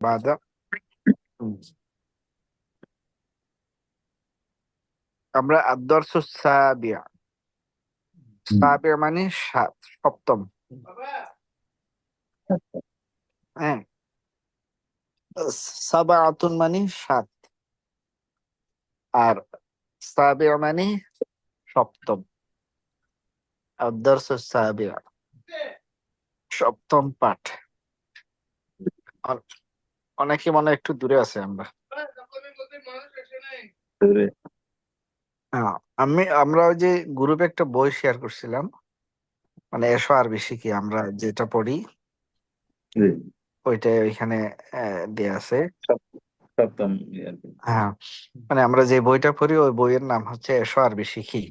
বাদা। হুম। আমরা আদ-দারসুস সাবিয়া, সাবিয়া মানে সাত, সপ্তম। হ্যাঁ, সাবাআতুন মানে সাত, আর সাবিয়া মানে সপ্তম। আদ-দারসুস সাবিয়া, সপ্তম পাঠ। অ- অনেকে মনে হয় একটু দূরে আছে আমরা। আমরা ওই যে গ্রুপে একটা বই শেয়ার করছিলাম, মানে এসো আরবি শিখি, আমরা যেটা পড়ি জি, ওইটা ওইখানে দেয়া আছে। সপ্তম ইয়ে আর কি। হ্যাঁ, মানে আমরা যে বইটা পড়ি ওই বইয়ের নাম হচ্ছে এসো আরবি শিখি।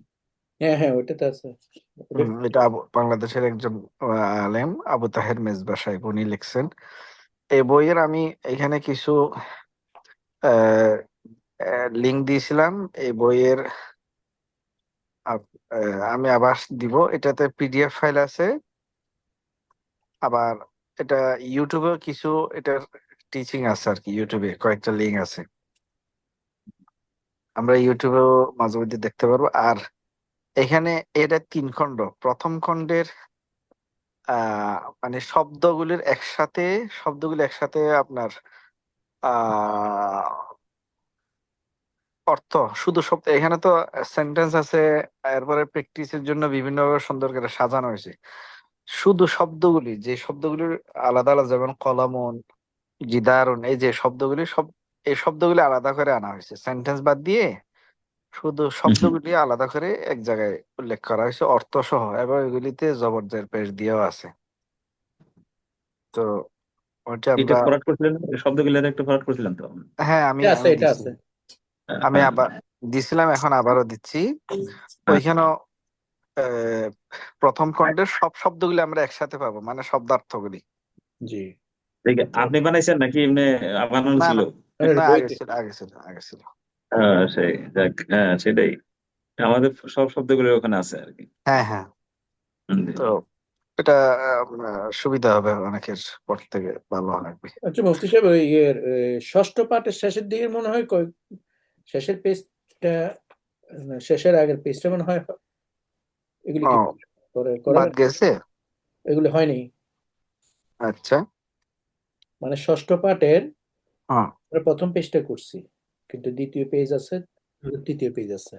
হ্যাঁ ওটা তো আছে। এটা বাংলাদেশের একজন আলেম আবু তাহের মেজবা সাহেব উনি লিখছেন এই বইয়ের। আমি এখানে কিছু লিংক দিয়েছিলাম এই বইয়ের। আমি আবার দিব, এটাতে পিডিএফ ফাইল আছে। আবার এটা ইউটিউবে কিছু এটার টিচিং আছে আর কি, ইউটিউবে কয়েকটা লিঙ্ক আছে, আমরা ইউটিউবেও মাঝে মধ্যে দেখতে পারবো। আর এখানে এটা 3 খণ্ড। প্রথম খণ্ডের মানে শব্দগুলি একসাথে আপনার আহ অর্থ, শুধু শব্দ, এখানে তো সেন্টেন্স আছে, এরপরে প্র্যাকটিসের জন্য বিভিন্ন সুন্দর করে সাজানো হয়েছে। শুধু শব্দগুলি, যে শব্দগুলির আলাদা আলাদা, যেমন কলামন, জিদারুন, এই যে শব্দগুলি এই শব্দগুলি আলাদা করে আনা হয়েছে, সেন্টেন্স বাদ দিয়ে শুধু শব্দগুলি আলাদা করে এক জায়গায় উল্লেখ করা হয়েছে অর্থ সহ, এবং এগুলিতে জবরজের পেশ দিয়েও আছে। তো ওইটা এটা আমরা, ফরওয়ার্ড করছিলেন, শব্দগুলো একটা ফরওয়ার্ড করছিলেন তো। হ্যাঁ আমি এটা আছে, আমি এটা দিছি, আছে। আমি হ্যাঁ, আবার দিছিলাম, এখন আবারও দিচ্ছি। হ্যাঁ, ওইখানেও প্রথম খণ্ডের সব শব্দগুলি আমরা একসাথে পাবো, মানে শব্দার্থগুলি। জি। ঠিক আছে। আপনি বানাইছেন নাকি এমনি বানানো না ছিল? না না, বইতে। আগে ছিল। সেই যাক, হ্যাঁ সেটাই, আমাদের সব শব্দগুলো ওখানে আছে আর কি। হ্যাঁ হ্যাঁ, জি। তো এটা সুবিধা হবে, অনেকের পর থেকে ভালো লাগবে। আচ্ছা মুফতি সাহেব, ওই ষষ্ঠ পাঠের শেষের দিকে মনে হয় শেষের পেজটা, শেষের আগের পেজটা মনে হয় এগুলি ও, কি করাবেন? বাদ গেছে। এগুলি হয়নি। আচ্ছা। মানে ষষ্ঠ পাঠের হ্যাঁ। আমরা প্রথম পেজটা করছি, কিন্তু দ্বিতীয় পেজ আছে, তৃতীয় পেজ আছে।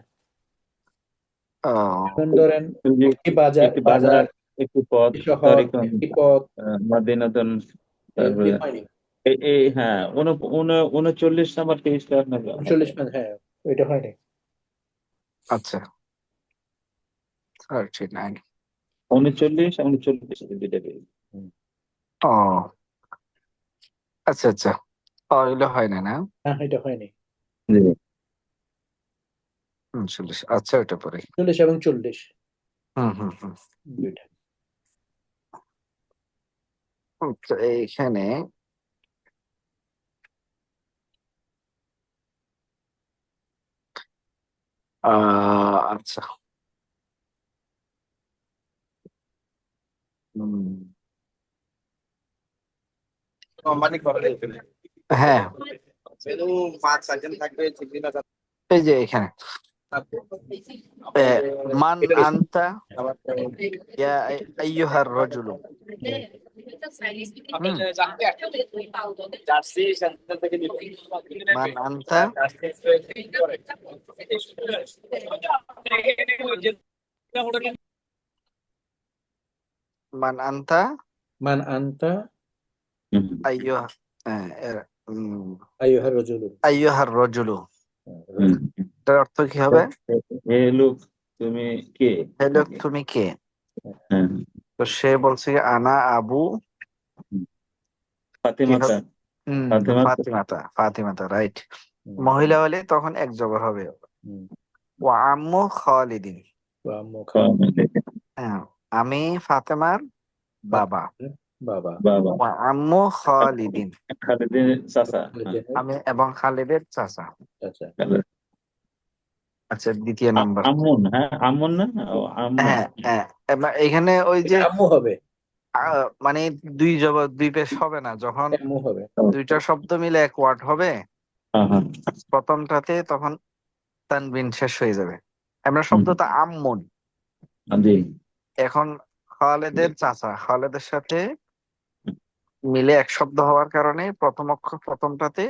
ও, যেমন ধরেন ওই যে একটি বাজার, একটি বাজার, একটি পথ, একটি শহর, তরিকুন, একটি পথ, মাদিনাতুন, এগুলি তারপরে হয়নি। এই হ্যাঁ 39 নাম্বার পেজটা আপনাকে 39 হ্যাঁ, ওইটা হয়নি। আচ্ছা, 39। 39 দুইটা পেজ। ও আচ্ছা আচ্ছা, ও এগুলো হয় না না। হ্যাঁ এটা হয়নি। জি। 39, আচ্ছা ওটা পরে। 40 এবং 40 হুম হুম হুম। দুইটা। তো এইখানে আচ্ছা। হুম, হ্যাঁ, এই যে এখানে মান আনতা ইয়া আইয়ুহার রাজুলু। হুম, মান আনতা, মান আনতা মান আনতা হুম, আইয়ুহা, আইয়ুহার রাজুলু। আইয়ুহার রাজুলু, হুম। এটার অর্থ কি হবে? হে লোক, তুমি কে? হে লোক, তুমি কে? হ্যাঁ, তো সে বলছে আনা আবু, কি ফাতেমাতা, হবে? ফাতেমাতা। ফাতিমাতা, রাইট। মহিলা হলে তখন এক জবর হবে। ওয়া আম্মু খালিদিন, হ্যাঁ, আমি ফাতেমার বাবা। বাবা। বাবা, ওয়া আম্মু খালিদিন, খালেদের চাচা। হ্যাঁ, আমি এবং খালিদের চাচা। আচ্ছা। আচ্ছা, দ্বিতীয় নাম্বার। আমন, হ্যাঁ আমন না, ও আম্মু। হ্যাঁ হ্যাঁ, এবার এখানে ওই যে এটা আম্মু হবে। মানে দুই পেশ হবে না, যখন এমও হবে। দুইটা শব্দ মিলে এক ওয়ার্ড হবে হ্যাঁ হ্যাঁ প্রথমটাতে, তখন তানবিন শেষ হয়ে যাবে। আমরা শব্দটা আম্মুন, জি এখন খালেদের চাচা, খালেদের সাথে মিলে এক শব্দ হওয়ার কারণে প্রথম অক্ষর প্রথমটাতে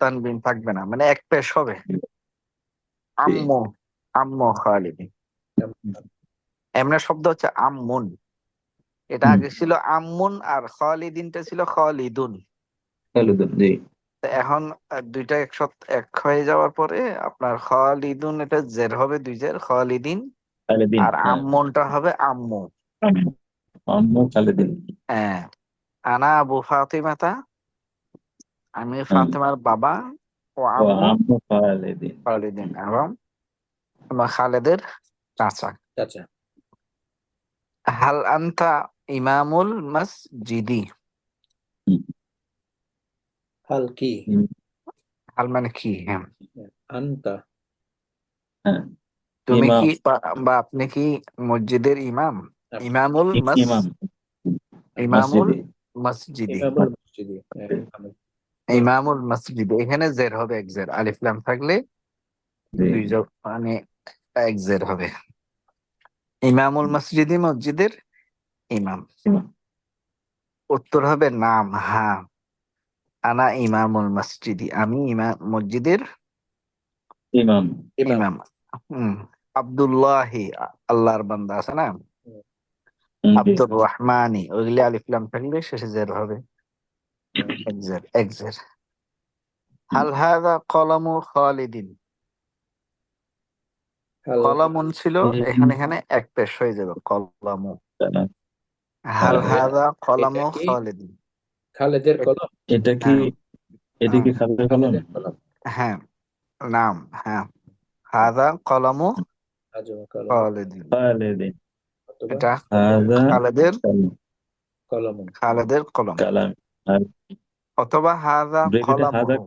তানবিন থাকবে না, মানে এক পেশ হবে। জি আম্মু, আম্মু খালিদিন। এমন শব্দ হচ্ছে আম্মুন, এটা হুম আগে ছিল আম্মুন আর খালিদিনটা ছিল খালিদুন। খালিদুন জি তো এখন দুইটা এক হয়ে যাওয়ার পরে আপনার খালিদুন, এটা জের হবে, দুই জের, খালিদিন। খালিদিন আর হ্যাঁ আম্মুনটা হবে আম্মু। আম্মু আম্মু খালিদিন হ্যাঁ, আনা আবু ফাতিমাতা, আমি হ্যাঁ ফাতেমার বাবা। ও ও আম্মু আম্মু খালিদিন খালিদিন, এবং আমার খালেদের চাচা। আচ্ছা, হাল আনতা ইমামুল মসজিদি। হুম, হাল কি? হুম, হাল মানে কি? হ্যাঁ, আনতা। হ্যাঁ তুমি ইমাম কি বা আপনি কি মসজিদের ইমাম? ইমামুল ইমাম ইমামুল মসজিদে মসজিদি। ইমামুল মসজিদি, ইমামুল ইমামুল মসজিদি, এখানে জের হবে, এক জের, আলিফ লাম থাকলে জি দুই জের, মানে এক জের হবে। ইমামুল মসজিদি, মসজিদের ইমাম। ইমাম উত্তর হবে নাম, হ্যাঁ। আনা ইমামুল মসজিদি, আমি ইমাম মসজিদের ইমাম ইমাম। ইমাম। হম। আব্দুল্লাহি, আল্লাহর বান্দা আছে না, জি আব্দুর রহমানি, ওইগুলি আলিফ লাম থাকলে শেষে জের হবে, এক জের, এক জের। হাল হাদা কলামু খালিদিন। হাল কলামুন ছিল, এখানে এক পেশ হয়ে যাবে, কলামু। হাল হাদা এটা কলামু কি খালিদিন। খালেদের কলম? এটা কি হ্যাঁ, এটা হ্যাঁ, কি খালেদের কলম খালেদের কলম। হ্যাঁ, নাম, হ্যাঁ। হাদা কলামু আজম কলম খালিদিন, খালিদিন অথবা এটা হাদা খালেদের কলমুন। খালেদের কলম, কালাম আর অথবা হাদা ব্রেকেটে হাদা কলামুহু।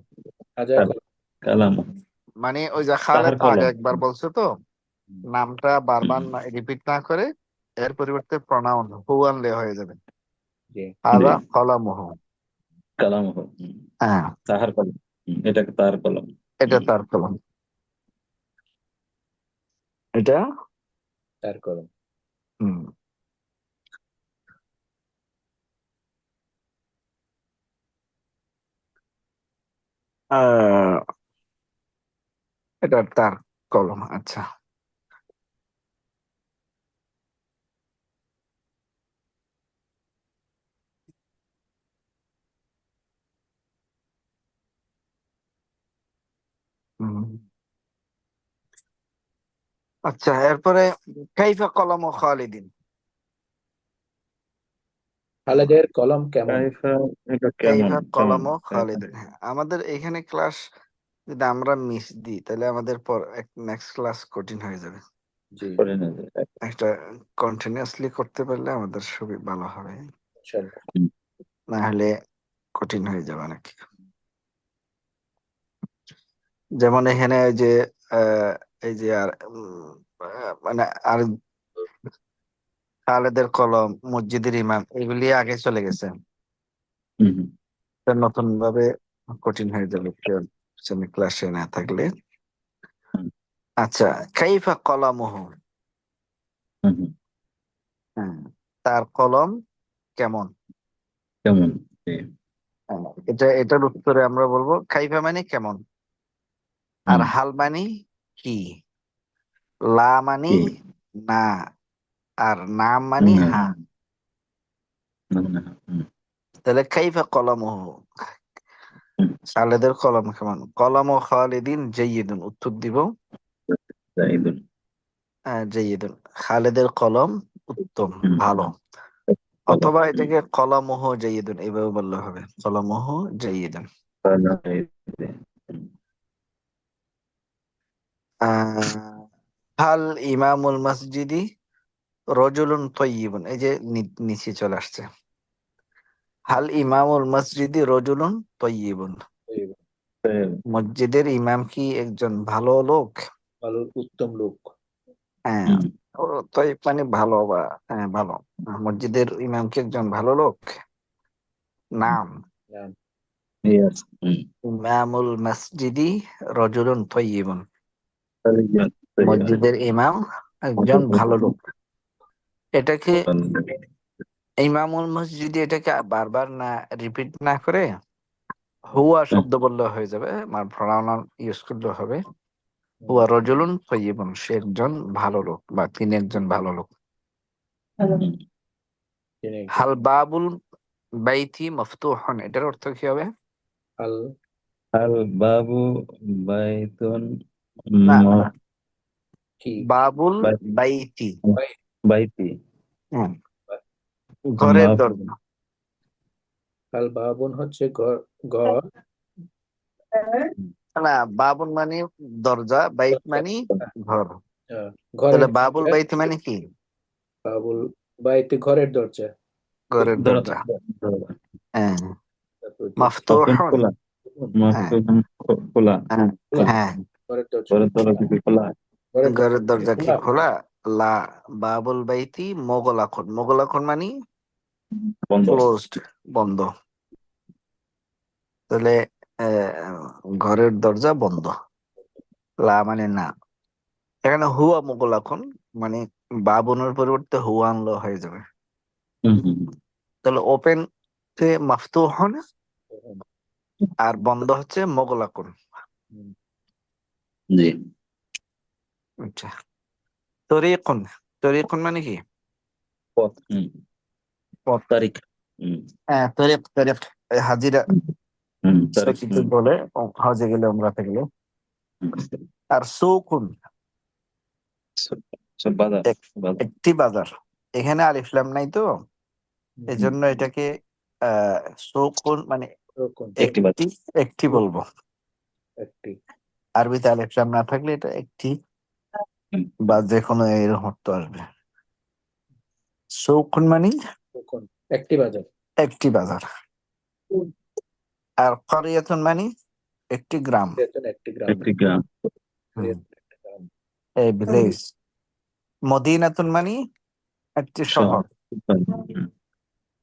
হাজা কলম। কালাম মানে ওই যে তাহার খালেদ আগে কলম একবার বলছে তো, নামটা বারবার রিপিট না করে এর পরিবর্তে প্রনাউন হু আনলে হয়ে যাবে। জি জি হাদা কলামুহু। কালাম হ্যাঁ, তাহার কলম এটা তাহার কলম এটা তার কলম, এটা। তার কলম। হুম। আহ, এটা তার কলম, আচ্ছা। হুম। আচ্ছা, এরপরে কাইফা কলম ও খালিদিন। খালেদের কলম কেমন? কাইফা এটা কেমন কাইফা কেমন কলম ও কাইফা খালিদিন, হ্যাঁ। আমাদের এখানে ক্লাস যদি আমরা মিস দিই, তাহলে আমাদের পর নেক্সট ক্লাস কঠিন হয়ে যাবে। জি করে না যায়। একটা কন্টিনিউয়াসলি করতে পারলে আমাদের খুবই ভালো হবে, ইনশাআল্লাহ। না হলে কঠিন হয়ে যাবে অনেক। যেমন এখানে ওই যে আহ, এই যে আর মানে আর খালেদের কলম, মসজিদের ইমাম, এগুলি আগে চলে গেছে। হুম হুম এটা নতুন ভাবে কঠিন হয়ে যাবে কেউ ক্লাসে না থাকলে। হুম আচ্ছা, কাইফা কলামুহু। হুম, হুম। হ্যাঁ, তার কলম কেমন? কেমন জি হ্যাঁ, এটার উত্তরে আমরা বলবো কাইফা মানে কেমন, আর হুম হাল মানে কি, লা মানে কি না, আর নাম মানে না হ্যাঁ। না না হুম তাহলে কাইফা কলামুহু, হুম খালেদের কলম কেমন? কলম ও খালিদিন জাইয়িদুন, উত্তর দিব জাইদুন জাইয়িদুন। খালেদের কলম উত্তম, হুম ভালো। কলম অথবা হুম এটাকে কলামুহ জাইয়িদুন এভাবে বললে হবে, কলামুহ জাইয়িদুন। আহ হাল ইমামুল মসজিদি রজুলুন তয়্যিবুন, এই যে নিচে চলে আসছে। হাল ইমামুল মসজিদি রজুলুন তয়্যিবুন, মসজিদের ইমাম কি একজন ভালো লোক? ভালো উত্তম লোক। হ্যাঁ, হুম ও তয়িব মানে ভালো বা হ্যাঁ ভালো। মসজিদের ইমাম কি একজন ভালো লোক? নাম নাম Yes. ইমামুল মসজিদি রজুলুন তয়্যিবুন। Religion. মসজিদের ইমাম একজন ভালো লোক। এটাকে ইমামুল মসজিদি এটাকে বারবার না রিপিট না করে হুয়া শব্দ বললে হয়ে যাবে, প্রনাউন ইউজ করলে হবে। হুয়া রজুলুন তয়্যিবুন, সে একজন ভালো লোক বা তিনি একজন ভালো লোক। তিনি একজন হাল বাবুল বাইতি মফতুহন, এটার অর্থ কি হবে? আল Al babu baitun না mo- কি বাবুল bai- বাইতি, baiti. হুম, ঘরের Maaf. দরজা। আল বাবুন হচ্ছে ঘর, ঘর না, বাবুল মানে দরজা, বাইত মানে ঘর। ঘরের তাহলে বাবুল দরজা। বাইতি মানে কি? বাবুল বাইতে ঘরের দরজা। ঘরের দরজা। হ্যাঁ, তারপর Maftun মাফতুহন। khula. হ্যাঁ Maftun khula. হ্যাঁ খোলা, হ্যাঁ, ঘরের দরজা Baru kalau khula. ঘরের ঘরের দরজা দরজা কি খোলা। খোলা? লা বাবুল বাইতি মোগলাখন, মোগলাখন মানে Bondo. ক্লোজড, বন্ধ। তাহলে ঘরের দরজা বন্ধ। লা মানে না। এখানে হুয়া মোগলাখন মানে বাবুনের পরিবর্তে হুয়া আনলো হয়ে যাবে। তাহলে ওপেন তে মাফতুহন আর বন্ধ হচ্ছে মোগলাকুন। জি। আচ্ছা, তরিকুন, তরিকুন মানে কি? পথ। পথ। তারিখ। হ্যাঁ, তরিক, তরিক হাজিরা তারিখ। সকিতে বলে হজে গেলে, উমরাতে গেলে। আর সুকুন বাজার। একটি বাজার। এখানে আলিফ লাম নাই তো, এই জন্য এটাকে সুকুন মানে রকম একটি বাজার। একটি, একটি বলবো। একটি আরবিতে আলিফ লাম না থাকলে এটা একটি বা যে কোনো এরকম অর্থ আসবে। সুকুন মানে রকম একটি বাজার। একটি বাজার। আর করিয়াতুন মানে একটি গ্রাম। বেতন একটি গ্রাম। একটি গ্রাম। বেতন একটি গ্রাম। এই ভিলেজ। মদিনাতুন মানে একটি শহর।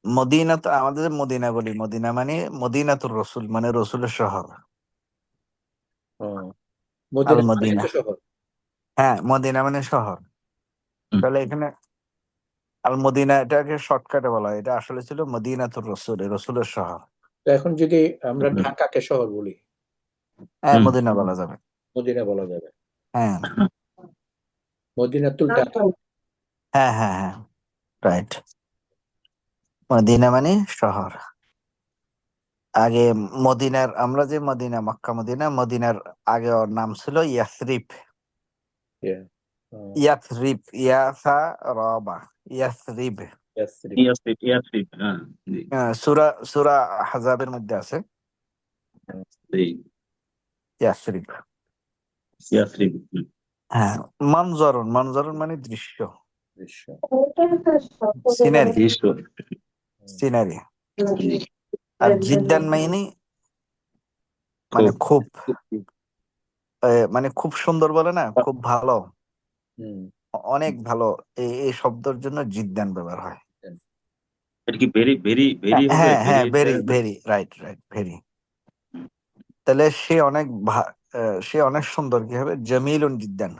মদিনা তো আমাদের মদিনা বলি, মদিনা মানে মদিনাতুর রসুল মানে রসুলের শহর। আল মদিনা মানে মদিনা, একটা শহর। হ্যাঁ মদিনা মানে শহর। তাহলে এখানে আল মদিনা এটাকে শর্টকাটে বলা হয়, এটা আসলে ছিল মদিনাতুর রসুল, রসুলের শহর। তো এখন যদি আমরা ঢাকাকে শহর বলি, হ্যাঁ মদিনা বলা যাবে। মদিনা বলা যাবে। হ্যাঁ মদিনাতুল ঢাকা। হ্যাঁ হ্যাঁ হ্যাঁ, রাইট। মদিনা মানে শহর। আগে মদিনার, আমরা যে মদিনা, মক্কা মদিনা, মদিনার আগে ওর নাম ছিল ইয়াসরিব। Yeah. ইয়াসরিব, ইয়াসা রবা, ইয়াসরিব। ইয়াসরিব। ইয়াসরিব। জি। সূরা সূরা আহজাবের মধ্যে আছে জি। ইয়াসরিব। ইয়াসরিব। হ্যাঁ, মনজরুন, মনজরুন মানে দৃশ্য, দৃশ্য। সিনারি, দৃশ্য। সিনারি। জি। আর জিদ্দান মানে মানে খুব, মানে খুব সুন্দর বলে না, খুব ভালো, অনেক ভালো। এই শব্দের জন্য জিদ্দান ব্যবহার হয়। এটা কি ভেরি ভেরি ভেরি হবে? হ্যাঁ হ্যাঁ, very very. Very, right right, very. তাহলে সে অনেক সে অনেক সুন্দর, কি হবে? জামিলুন জিদ্দান।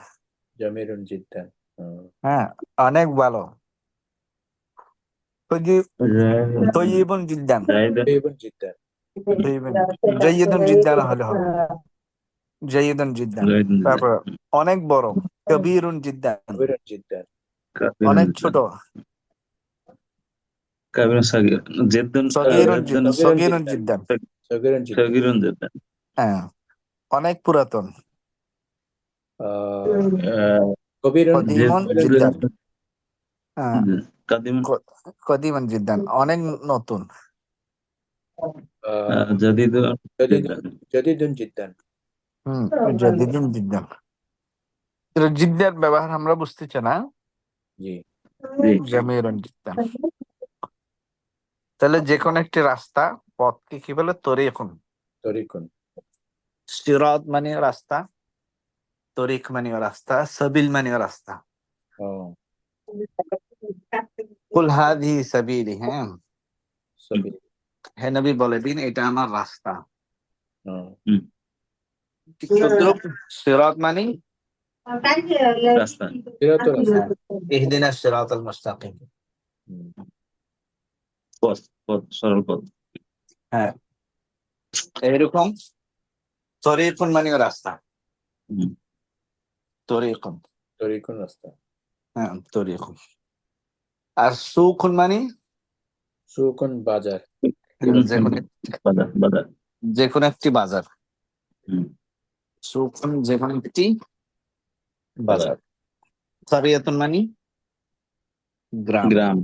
জামিরুন জিদ্দান। হ্যাঁ, অনেক ভালো। তৈয়িবুন জিদ্দান, তৈয়বুন জিদ্দান। তৈয়িবুন, জাইয়িদুন জিদ্দান হলে হবে, জাইয়িদুন জিদ্দান। তারপর অনেক বড়, কবিরুন জিদ্দান, কবিরুন জিদ্দান। অনেক ছোট, কাবিরুন সাগির। জেদ্দুন সগীরুন জেদ্দুন সগীরুন জিদ্দান। সগীরুন জিদ্দান। সাগিরুন জেদ্দান। হ্যাঁ, অনেক পুরাতন, কবিরুন কদিমুন জিদ্দান। হ্যাঁ, কাদিমুন। কদিমুন জিদ্দান, অনেক নতুন। জাদিদুন জদিদুন জেদ্দান। জদিদুন জিদ্দান। জাদিদুন জিদ্দান। জিদ্দার ব্যবহার আমরা বুঝতেছি না, জি। জামিরুন জিদ্দান। তাহলে যে কোনো একটি রাস্তা, পথকে কি বলে? তরিকুন। তরিকুন। সিরাত মানে রাস্তা, তরিক মানে রাস্তা, সাবিল মানে রাস্তা। কুল হাদিহি সাবিলি, হ্যাঁ সাবিল। হে নবী বলে দিন এটা আমার রাস্তা। হুম, হুম, তদ্রুপ সিরাত মানে রাস্তা। সিরাত রাস্তা। ইহদিনাস সিরাতাল মুস্তাকিম। হুম, পথ, পথ, সরল পথ। হ্যাঁ, এরকম তরিকুন মানেও রাস্তা, হুম, তরিকুন, তরিকুন রাস্তা। হ্যাঁ তরিকুন। আর সুকুন মানে সুকুন বাজার। যে কোনো বাজার, বাজার। যে কোনো একটি বাজার। হুম, সুকুন যে কোনো একটি বাজার। বাজার। কারিয়াতুন মানে গ্রাম। গ্রাম,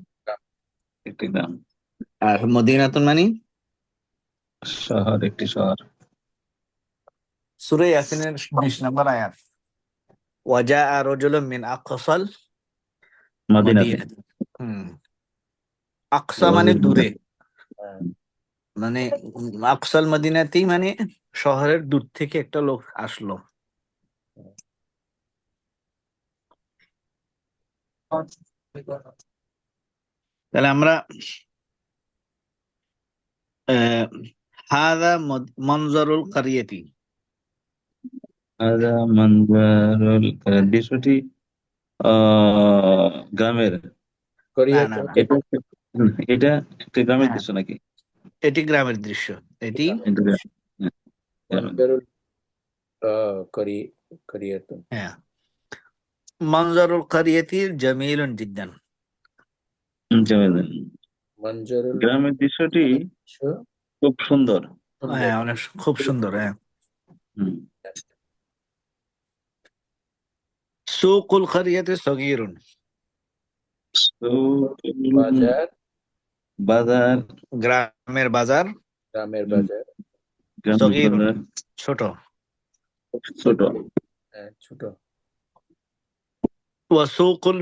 একটি গ্রাম। আর মদিনাতুন মানে শহর, একটি শহর। সূরা ইয়াসিনের 20 নম্বর আয়াত, ওয়াজাআ রাজুলুম মিন আকসাল মদিনাতে। মদিনা। আকসা মানে দূরে, হ্যাঁ, মানে আকসাল মদিনাতেই মানে শহরের দূর থেকে একটা লোক আসলো। তাহলে আমরা হাদা মনজারুল কারিয়াতি, হাযা মানজারুল দৃশ্যটি গ্রামের। না কোরিয়াতে না না, হচ্ছে এটা এটা একটা গ্রামের হ্যাঁ দৃশ্য নাকি? এটি গ্রামের দৃশ্য, এটি গ্রামের এটা দৃশ্য। হ্যাঁ, গ্রামের। মঞ্জারুল কোরিয়াতুন। হ্যাঁ মনজারুল কারিয়াতি জামিলুন জিদ্দান। জামিল। মঞ্জারুল গ্রামের দৃশ্যটি দৃশ্য খুব সুন্দর। সুন্দর। হ্যাঁ অনেক খুব সুন্দর, হ্যাঁ। হুম। সুকুল কারিয়াতি সগীরুন, তো বাজার, বাজার, গ্রামের বাজার গ্রামের বাজার। গ্রামের সগীরুন বাজার ছোট। খুব ছোট। হ্যাঁ, ছোট। ওয়াসুকুল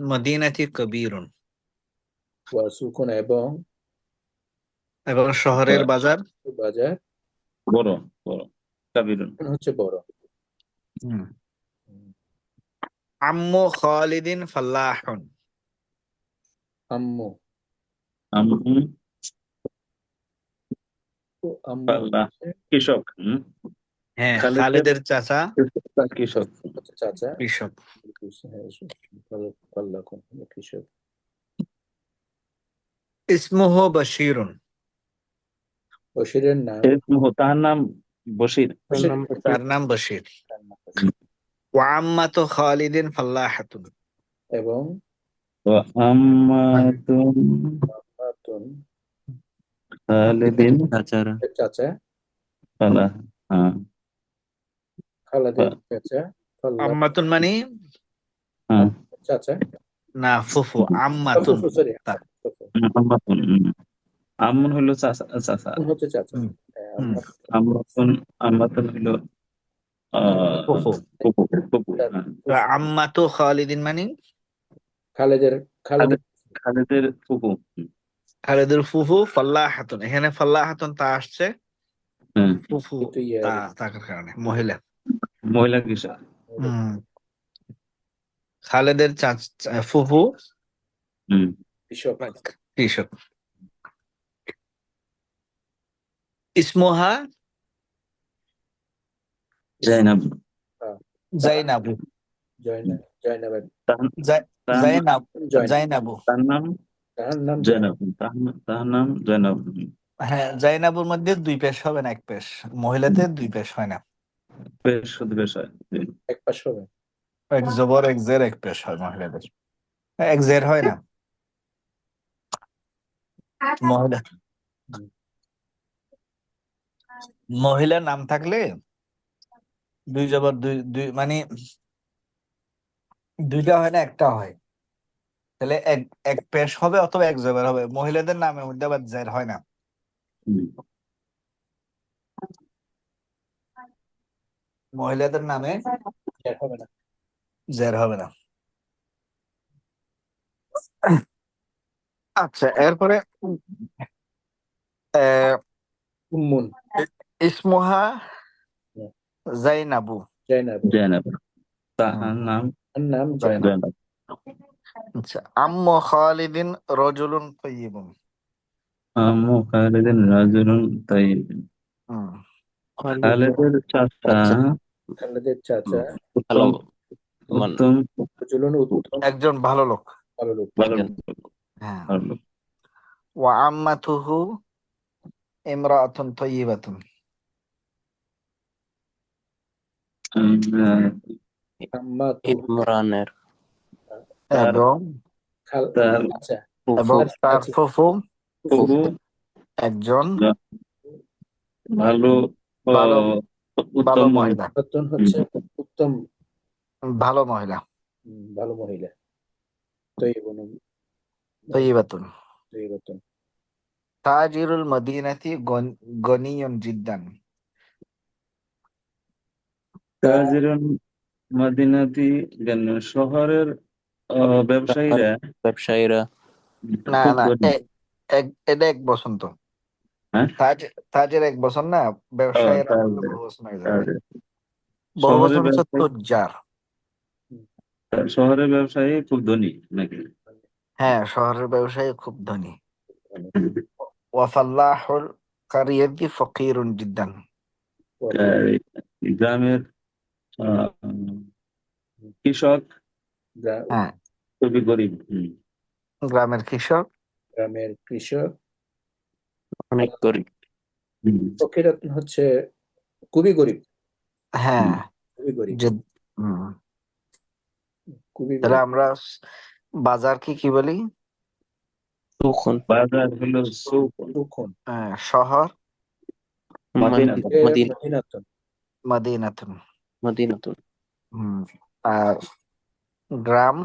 মদিনাতি কবীরুন, ওয়াসুকুন এবং এবং শহরের বাজার বাজার বড়, বড়। কাবিরুন। হচ্ছে বড়। হুম। হুম, আম্মু খালিদিন ফাল্লাহুন, আম্মু। আম্মু আম্মু পাল্লা, হচ্ছে কৃষক। হ্যাঁ খালিদের খালিদের চাচা কৃষক। চাচা। কৃষক। পাল্লা কোন কৃষক। ইসমুহু বশীরুন, বশিরের নাম। তার নাম বশির। তার নাম বশীর। বশির। ওয়া আম্মাতু খালিদিন ফাল্লাহাতুন, এবং আম্মাতুন মাতুন খালিদিন চাচারা। চাচা, পালা। হ্যাঁ, খালাদের চাচা, পাল্লা আম্মাতুন মানে হ্যাঁ। চাচা। না ফুফু, আম্মাতুন ফুফু, সরি, তার। ফুফু। আম্মাতুন। আম্মুন হইলো চাচা, চাচা। হচ্ছে চাচা। হুম, হ্যাঁ, হুম, আম্মাতুন, আম্মাতুন হইলো ফুফু। ফুপু, ফুপু। হ্যাঁ। তো আম্মাতু খালিদিন মানে খালেদের খালেদের খালিদের ফুপু। খালিদের ফুফু ফাল্লাহাতুন, এখানে ফাল্লাহাতুন তা আসছে হ্যাঁ, ফুফু কিন্তু থাকার কারণে মহিলা। মহিলা কৃষক। হুম, খালেদের ফুফু কৃষক। কৃষক। ইসমুহা জাইনাব। হ্যাঁ, জাইনাবু, জয়নাবের তার জাইনাব, জয়নাব। জাইনাবু। তার নাম তার নাম জয়নাব। তার নাম জয়নাব। হ্যাঁ জাইনাবুর মধ্যে দুই পেশ হবে না এক পেশ, মহিলাতে দুই পেশ হয় না, বেশ, শুধু বেশ হয়। এক পাশ হবে। এক জবর এক জের এক পেশ হয় মহিলাদের, এক জের হয় না মহিলা। হুম, মহিলার নাম থাকলে দুই জবর দুই দুই মানে দুইটা হয় না একটা হয়, তাহলে এক এক পেশ হবে অথবা এক জবর হবে। মহিলাদের নামের মধ্যে আবার জের হয় না, হুম। মহিলাদের নামে আর হবে না। জের হবে না। আচ্ছা এরপরে আহ, উম্মুন। ইসমুহা হুম, জাইনাবু। জয়নাব। জয়নাব। হুম, তাহার নাম তার নাম জয়নাব। জাইনাব। জয়নাব। আচ্ছা, আম্মু খালিদিন রজুলুন তাইয়িবুন। আম্মু খালিদিন রাজুলুন তাইয়িব। হুম, খালিদের খালেদের চাচা চাচা খালেদের চাচা ভালো উত্তম মান উত্তম রজুলুন উত্তম একজন ভালো লোক। ভালো লোক। ভালো একজন হ্যাঁ। ভালো লোক। ওয়া আম্মাতুহু ইমরাআতুন তাইয়িবাতুন। আহ, আম্মাতু ইমরানের তার এবং খাল তার আচ্ছা ফুফু এবং তার চাচি ফুফু প্রভু একজন ভালো ভালো ভালো উত্তম মহিলা। রতন হচ্ছে উত্তম ভালো মহিলা। ভালো মহিলা। তৈবুন তাইয়িবাতুন। তৈবতুন। তাজিরুল মদিনাতি গনিয়ুন জিদ্দান। তাজিরুল মদিনাতি শহরের ব্যবসায়ীরা ব্যবসায়ীরা না খুব না, ধনী। এটা এক বসন্ত। হ্যাঁ, তাজের এক বছর না, ব্যবসায়ীরা বললে তাজির বহু বচন হয়ে যাবে। তাজির বহু শহরের বচন হচ্ছে ব্যবসায়ী তুজ্জার। শহরের ব্যবসায়ী খুব ধনী নাকি? হ্যাঁ, শহরের ব্যবসায়ী খুব ধনী। ওয়াফাল্লাহুল কারিয়াতি ফকিরুন জিদ্দান। গ্রামের আহ, কৃষক হ্যাঁ, খুবই গরিব। গ্রামের কৃষক গ্রামের কৃষক। অনেক গরিব। ফকিরাতুন হচ্ছে খুবই গরিব। হ্যাঁ খুবই গরিব। যে হুম, খুবই তাহলে গরিব। আমরা বাজারকে কি বলি? তখন বাজার হলো সুক সুখন শহর মদিনাতুন। মদিনাতুন মদিনাতুন। মদিনাতুন হুম, আর গ্রাম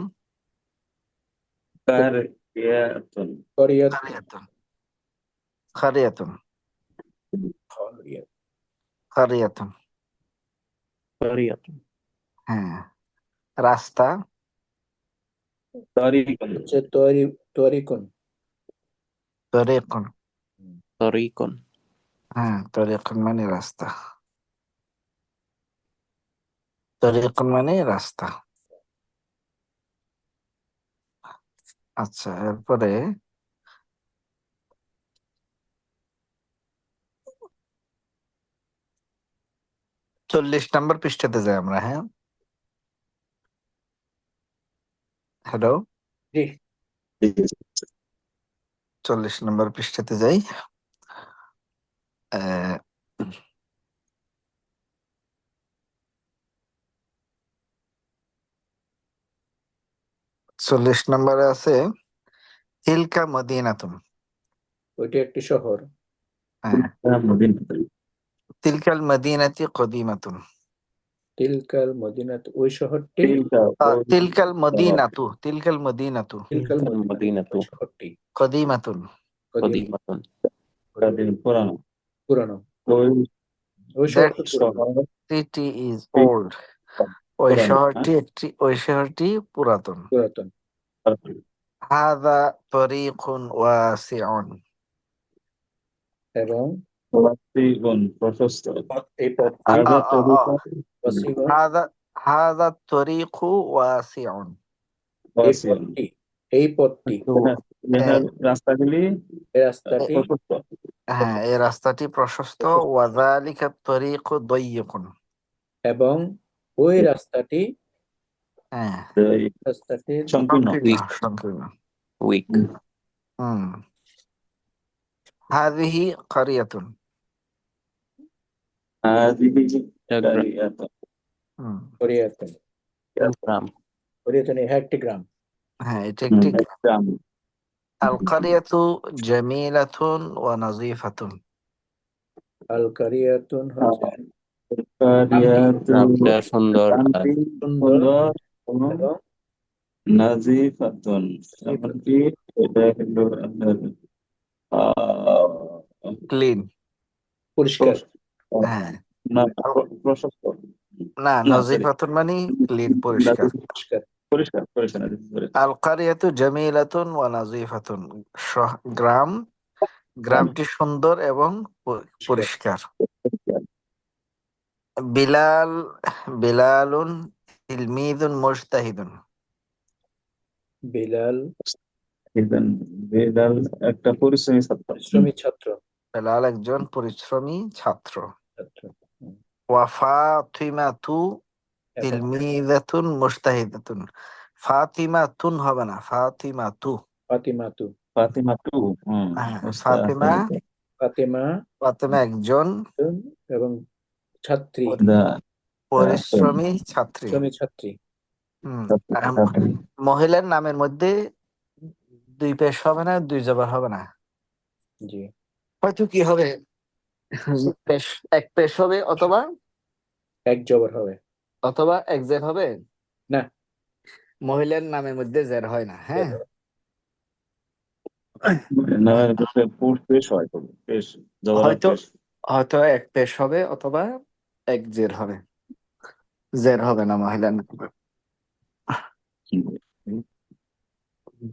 কারিয়াতুন। করিয়াতুন কারিয়াতুন। কারিয়াতুন। করিয়াতুন। কারিয়াতুন। কারিয়াতুন হ্যাঁ, রাস্তা তরিকুন। হচ্ছে তরিকুন। তরিকুন। তরিকুন হ্যাঁ, তরিকুন মানে রাস্তা। তরিকুন মানে রাস্তা। আচ্ছা, এরপরে 40 নম্বর পৃষ্ঠাতে যাই আমরা। হ্যাঁ, হ্যালো, জি 40 নম্বর পৃষ্ঠাতে যাই। আহ, 40 নম্বরে আছে তিলকা মদিনাতুন। ওইটা একটি শহর। হ্যাঁ, মদিনাতুন। তিলকাল মদিনাতি কদিমাতুন। তিলকাল মদিনাত ওই শহরটি। তিলকা তিলকাল মদিনাতু, তিলকাল মদিনাতু তিলকাল তিলকাল মদিনাত মদিনাতু ওই শহরটি। কদিমাতুন। কদিমাতুন পুরানো। পুরানো। ওই ওই দ্যাট শহরটি পুরানো। শহর সিটি ইজ ওল্ড। পুরানো। ওই শহরটি পুরাতন। পুরাতন। হাদা তরিকুন ওয়াসিউন। এবং ওয়াসিউন প্রশস্ত। এই পথটি হাদা তরিকা ওয়াসিউন। হাদা হাদা তরিকু ওয়াসিউন। এই ওয়াসিউন। পথটি এই পথটি ইহার রাস্তাগুলি এই রাস্তাটি প্রশস্ত। হ্যাঁ, এই রাস্তাটি প্রশস্ত। ওয়াযালিকা তরিকু দাইয়িকুন। এবং ওই রাস্তাটি হ্যাঁ, রাস্তাটির সম্পূর্ণ। সংকীর্ণ সংকীর্ণ। উইক হুম, হাযিহি ক্বরিয়াতুন। হাদিহি গ্রাম কারিয়াতুন। হুম, করিয়াতুন। গ্রাম করিয়াতুন ইহা একটি গ্রাম। হ্যাঁ, এটা একটি গ্রাম। আল কারিয়াতু জামিলাতুন ওয়া নাযিফাতুন। আল কারিয়াতুন হচ্ছে কারিয়াতুন গ্রামটা সুন্দর আর গ্রামটি সুন্দর সুন্দর এবং এবং নাজিফাতুন। এমনকি এটা হলো আপনার আহ, ক্লিন। পরিষ্কার। হ্যাঁ, না, প্রশস্ত। না, না, সরি, নাযিফাতুন মানে ক্লিন, পরিষ্কার। পরিষ্কার। পরিষ্কার পরিষ্কার আল কারিয়াতু জামিলাতুন ওয়া নাযিফাতুন। গ্রামটি সুন্দর এবং পরিষ্কার। বিলাল বিলালুন তিলমিদুন মুজতাহিদুন। বিলাল ইদান বেলাল একটা পরিশ্রমী ছাত্র। পরিশ্রমী ছাত্র বেলাল একজন পরিশ্রমী ছাত্র। ছাত্র হুম। ওয়া ফাতিমাতু এবং তিলমিযাতুন মুজতাহিদাতুন। ফাতিমাতুন হবে না, ফাতিমাতু। ফাতিমাতু ফাতিমা টু ফাতিমা ফাতেমা ফাতিমা একজন এবং ছাত্রী পরিশ্রমী ছাত্রী। পরিশ্রমী ছাত্রী হুম। মহিলার নামের মধ্যে দুই পেশ হবে না, দুই জবর হবে না। জি হয়তো কি হবে, এক পেশ হবে অথবা এক জবর হবে এক জের হবে। না মহিলার নামের মধ্যে জের হয় না। হ্যাঁ, নামের কাছে পেশ হয় তো পেশ জবরাত হয়তো পেশ হয়তো এক পেশ হবে অথবা এক জের হবে, জের হবে না মহিলার নামে।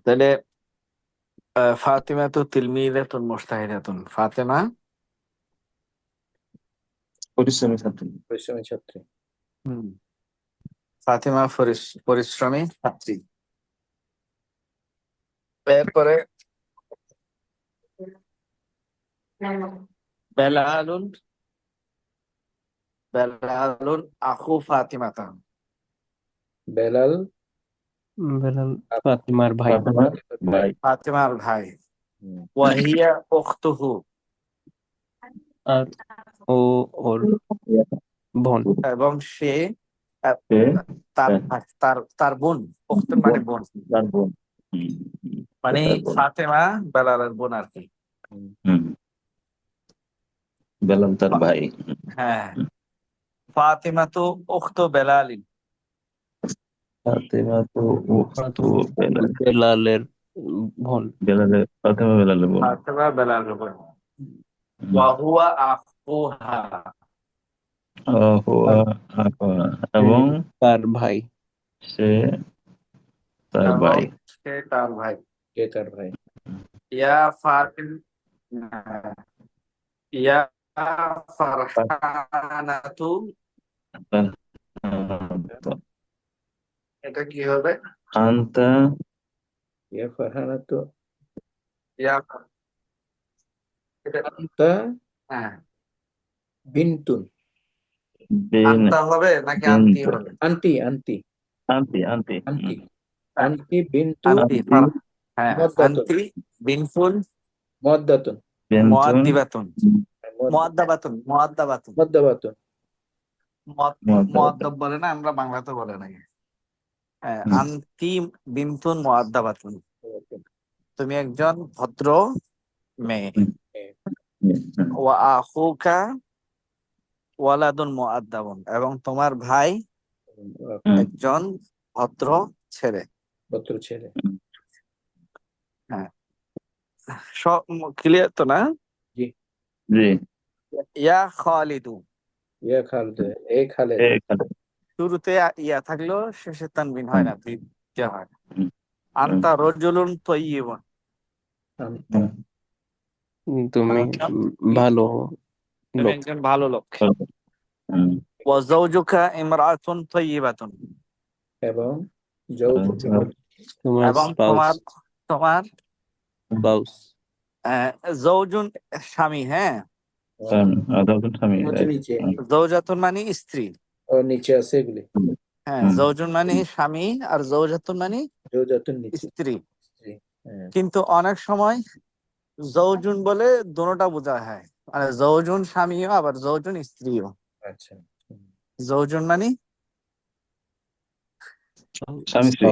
তাহলে ফাতিমা তো তিলমিযাতুন মুজতাহিদাতুন। ফাতেমা পরিশ্রমী ছাত্র। পরিশ্রমী ছাত্রী ফাতিমা পরিশ্রমী ছাত্রী। এরপরে বেলালুন বেলালুন আখু ফাতিমাতা। বেলাল বেলাল ফাতিমার ভাই। ফাতিমা ভাই। ফাতিমার ভাই। হুম। ওয়াহিয়া উখতুহু, আর ও ওর বোন। এবং সে সে তার তার তার বোন। উখতুন মানে বোন, তার বোন। হুম, মানে তার বোন। ফাতেমা বেলালের বোন আর কি। হুম, বেলাল তার ভাই। হ্যাঁ, ফাতিমা তো উখতু বেলালিন। ফাতিমা তো উখতু বেলাল। বেলালের বোন। ফাতিমা বেলালের বোন। ফাতেমা বেলালের বোন। হুম। ওয়াহুয়া আখুহা, হুয়া আখুহা, এবং তার ভাই। সে তার এবং ভাই। সে তার ভাই। কে তার ভাই ইয়া ফাতিম ইয়া ফারহানাতু, এটা কি হবে? আন্তা ইয়া ফারহানা তো ইয়া এটা আন্তা হ্যাঁ, বিনতুন বিন আন্তা হবে নাকি আন্তি হবে? আন্টি আন্টি আন্টি আন্টি আন্টি আন্টি বিনতু আন্তি হ্যাঁ, মুয়াদ্দাতুন আন্তি বিনফুল মুয়াদ্দাতুন বিনতুন মুআদ্দিবাতুন, মুআদ্দাবাতুন মুয়াদ্দাবাতুন মুআদ্দাব বলে না, আমরা বাংলাতে বলে না। হ্যাঁ, আন্তি বিনতুন মুআদ্দাবাতুন, তুমি একজন ভদ্র মেয়ে। ওয়া আখুকা ওয়ালাদুন মুআদ্দাবুন, এবং তোমার ভাই একজন ভদ্র ছেলে। পুত্র ছেলে হ্যাঁ, সব ক্লিয়ার তো না? জি ইয়া খালিদু, ইয়া খালেদ এ খালেদ এখানে। শুরুতে ইয়া থাকলেও শেষে তানবিন হয় না, দ্বিতীয় হয় না। হুম। আনতা রজুলুন তাইয়িবুন, আন্তা তুমি ভালো তুমি লোক। একজন ভালো লোক। হুম। ওয়া জাওজুকা ইমরাআতুন তাইয়িবাতুন, এবং যৌজ তোমার এবং স্পাউস তোমার স্পাউস জৌজুন স্বামী। হ্যাঁ, আদালতের স্বামী, নিচে নিচে জৌজাতুন মানে স্ত্রী। ও নিচে আছে এগুলি হ্যাঁ, জৌজুন মানে স্বামী আর জৌজাতুন মানে যৌজাতুন নিচে স্ত্রী। স্ত্রী হ্যাঁ কিন্তু অনেক সময় জৌজুন বলে দোনোটা বোঝা হয়, মানে জৌজুন স্বামীও আবার জৌজুন স্ত্রীও। আচ্ছা জৌজুন মানে স্বামী স্ত্রী।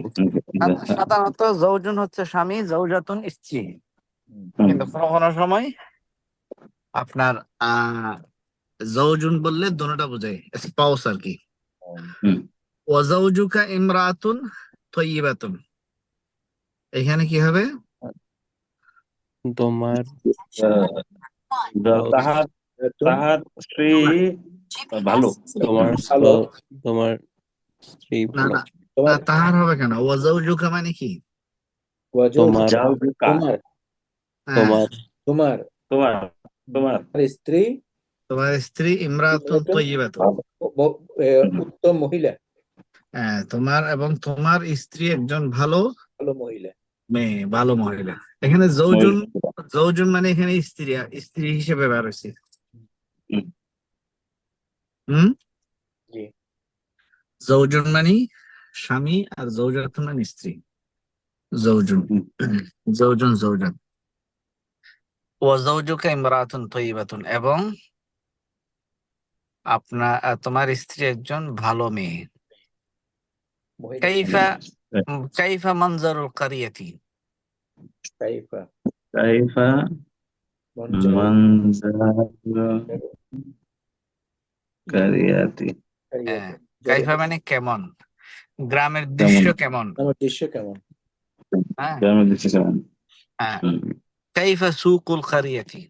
সাধারণত জৌজুন হচ্ছে স্বামী, জৌজাতুন স্ত্রী। কিন্তু কোনো কোনো সময় আপনার জৌজুন বললে দোনোটা বোঝায়, স্পাউস আর কি। ওয়া জাওজুকা ইমরাতুন তাইয়িবাতুন, এখানে কি হবে? তোমার তাহার তাহার স্ত্রী ভালো। তোমার ভালো। তোমার স্ত্রী না ভালো। না না, তাহার হবে কেন? ওয়া জাওজুকা মানে কি? তোমার তোমার হ্যাঁ, তোমার তোমার তোমার স্ত্রী তোমার স্ত্রী ইমরাতুন তাইয়িবাতুন। উত্তম মহিলা হ্যাঁ, তোমার এবং তোমার স্ত্রী একজন ভালো ভালো মহিলা। মেয়ে, ভালো মহিলা। এখানে মহিলা। যৌজন মানে এখানে স্ত্রী, স্ত্রী হিসেবে ব্যবহার হয়েছে। হুম, হুম। জি। যৌজন মানে স্বামী, আর যৌজাতুন মানে স্ত্রী। যৌজন, হুম, যৌজন, যৌজন। ওয়াজাউজুকা ইমরাতুন তয়্যিবাতুন, এবং তোমার স্ত্রী একজন ভালো মেয়ে। মহিলা। কাইফা কাইফা মানজারুল কারিয়াতি। কাইফা কাইফা মঞ্জার মানজারু কারিয়াতি। হ্যাঁ, কাইফা মানে কেমন, গ্রামের কেমন? দৃশ্য কেমন। আমার দৃশ্য কেমন? হ্যাঁ, কেমন দিচ্ছে কেমন? হ্যাঁ। হুম। কাইফা সুকুল কারিয়াতি।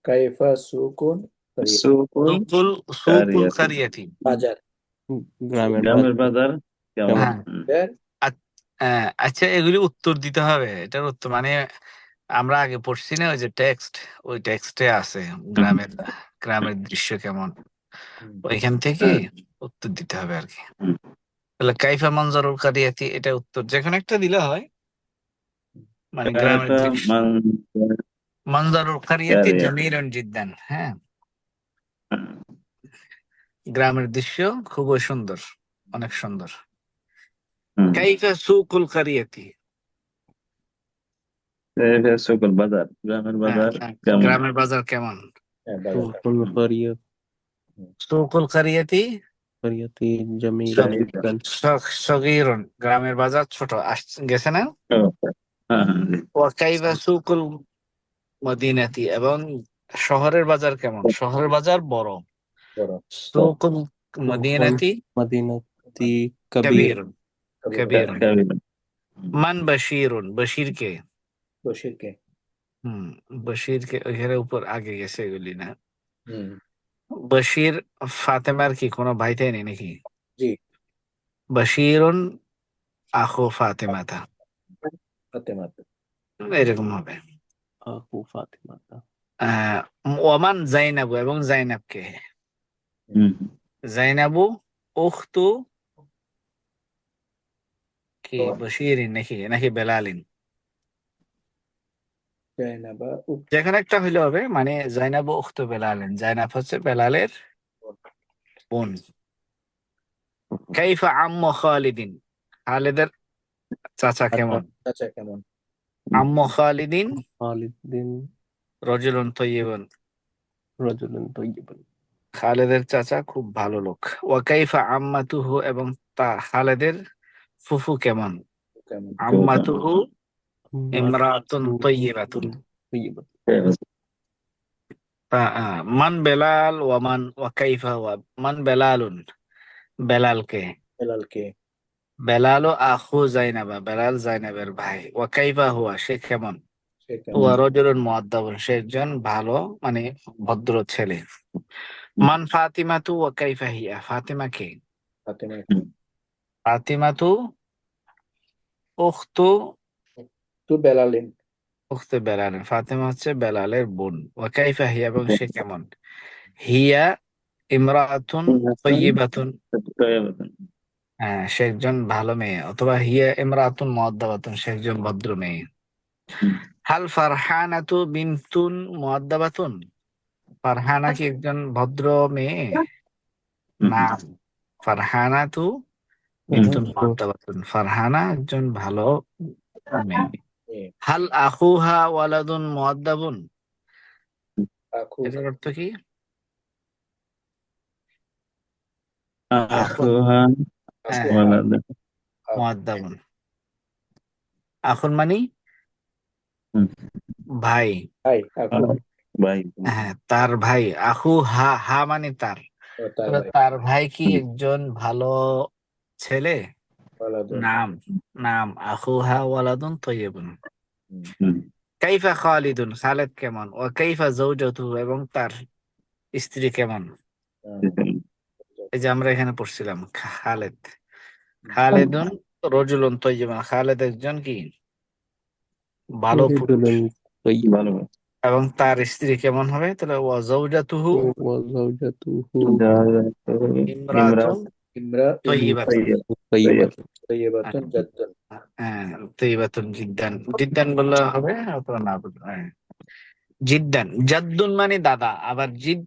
কাইফা সুকুন কারিয়া। সুকুল সুকুল সুকুল কারিয়াতি। কারিয়াতি। বাজার। গ্রামের গ্রামের বাজার বাজার কেমন? হ্যাঁ। হুম, আচ্ছা, এগুলি উত্তর দিতে হবে। এটার উত্তর মানে আমরা আগে পড়ছি না, ওই যে টেক্সট, ওই টেক্সটে আছে গ্রামের গ্রামের দৃশ্য কেমন, ওইখান থেকে হ্যাঁ, উত্তর দিতে হবে আর কি। হুম। তাহলে কাইফা মনজারুল কারিয়াতি, এটা উত্তর যে কোনো একটা দিলে হয়, মানে গ্রামের কাইফা দৃশ্য। মনজারুল কারিয়াতি কারিয়াতি। জামিলুন জিদ্দান। হ্যাঁ, গ্রামের দৃশ্য খুবই সুন্দর, অনেক সুন্দর। হুম। কাইফা সুকুল কারিয়াতি। কাইফা সুকুল বাজার, গ্রামের হ্যাঁ, বাজার হ্যাঁ, কেমন? গ্রামের বাজার কেমন। বাজারটা। সুকুল সুকুল কারিয়াতি কারিয়াতি জামিল সগীর, জিদ্দান। সগীরুন, গ্রামের বাজার ছোট। গেছে না। হ্যাঁ, হ্যাঁ, জি। ওয়াকাইবা সুকুল মদিনাতি, এবং শহরের বাজার কেমন, শহরের বাজার বড়। বড়। সুকুল সুকুল মদিনাতি মদিনাতি কাবীর। কবিরুন, কবিরুন। কাবিলা। মান বশিরুন, বশির কে। বশিরকে। হুম, বশির কে ওইখানে উপর আগে গেছে এগুলি না। হুম। বশির ফাতেমার কি কোনো ভাই তাই নেই নাকি। জি। বশিরুন আখু ফাতেমাতা, ফাতেমা। এরকম হবে। আহু ফাতিমাতা। ওমান জাইনাবু, এবং জাইনাবকে। হুম, জাইনাবু উখতু কি বশিরিন নাকি, নাকি বেলালিন। জাইনাবা যেখানে একটা হইলে হবে, মানে জাইনাবু উখতু বেলালিন, জাইনাব হচ্ছে বেলালের বোন। কাইফা আম্মু খালিদিন, খালিদের চাচা কেমন। চাচা কেমন? আম্মু খালিদিন খালিদিন রজুলুন তয়্যিবুন, রাজুলুন তাইয়্যিবুন। খালেদের চাচা খুব ভালো লোক। ওয়াকাইফা আম্মাতুহু, এবং খালেদের ফুফু কেমন। কেমন? আম্মাতুহু ইমরাতুন তয়্যিবাতুন। তাইয়্যিবাতুন। মান বেলাল ওয়াকাইফা মান বেলালুন, বেলালকে। বেলালকে। বেলাল আখু জাইনাবা, বেলাল জাইনাবের ভাই। ওয়াকাইফা হুয়া, সে কেমন। সে কেমন? হুয়া রজুলুন মুআদ্দাবুন, সে একজন ভালো, মানে ভদ্র ছেলে। মান ফাতিমাতু ওয়াকাইফা হিয়া, ফাতিমা কে। ফাতেমা। ফাতিমাতু উখতু তু বেলালিন। উখতে বেলাল, ফাতেমা হচ্ছে বেলালের বোন। ওয়াকাইফা হিয়া, এবং সে কেমন। হিয়া ইমরাতুন তয়্যিবাতুন, হ্যাঁ, সে একজন ভালো মেয়ে। অথবা হিয়া ইমরাতুন মুআদ্দাবাতুন, সে একজন ভদ্র মেয়ে। হাল ফারহানাতু বিনতুন মুআদ্দাবাতুন, ফারহানা কি একজন ভদ্র মেয়ে। না, ফারহানাতু বিনতুন মুআদ্দাবাতুন, ফারহানা একজন ভালো মেয়ে। হাল আখুহা ওয়ালাদুন মুআদ্দাবুন, আখু। এটার অর্থ কি। আখুহা হ্যাঁ, ওয়ালাদ। মুআদ্দাবুন। আখুন মানি হুম, ভাই। ভাই। আখু। ভাই। হ্যাঁ, তার ভাই। আখু হা, হা মানে তার। ও তার তাহলে ভাই। তার ভাই কি একজন ভালো ছেলে। ওয়ালাদুন। নাম, নাম আখু হা ওয়ালাদুন তয়্যিবুন। হুম, কাইফা খালিদুন, খালেদ কেমন। ও কাইফা যাওজাতুহু, এবং তার স্ত্রী কেমন। এই যে আমরা এখানে পড়ছিলাম খালেদ। খালেদুন রজুলুন তয়্যিবুন, খালেদ একজন কি ভালো পুরুষ। রাজুলুন তাইয়্যিবুন। ভালো। এবং তার স্ত্রী কেমন হবে, তাহলে ওয়া যাওজাতুহু ওয়া যাওজাতুহু ইমরাতুন ইমরা। তয়্যিবাতুন। তৈবাতুন তৈয়বাতুন জাদ্দুন। হ্যাঁ, তৈবাতুন জিদ্দান, জিদ্দান বললে হবে অথবা না বললে, হ্যাঁ। জিদ্দান, জাদ্দুন মানে দাদা, আবার জিদ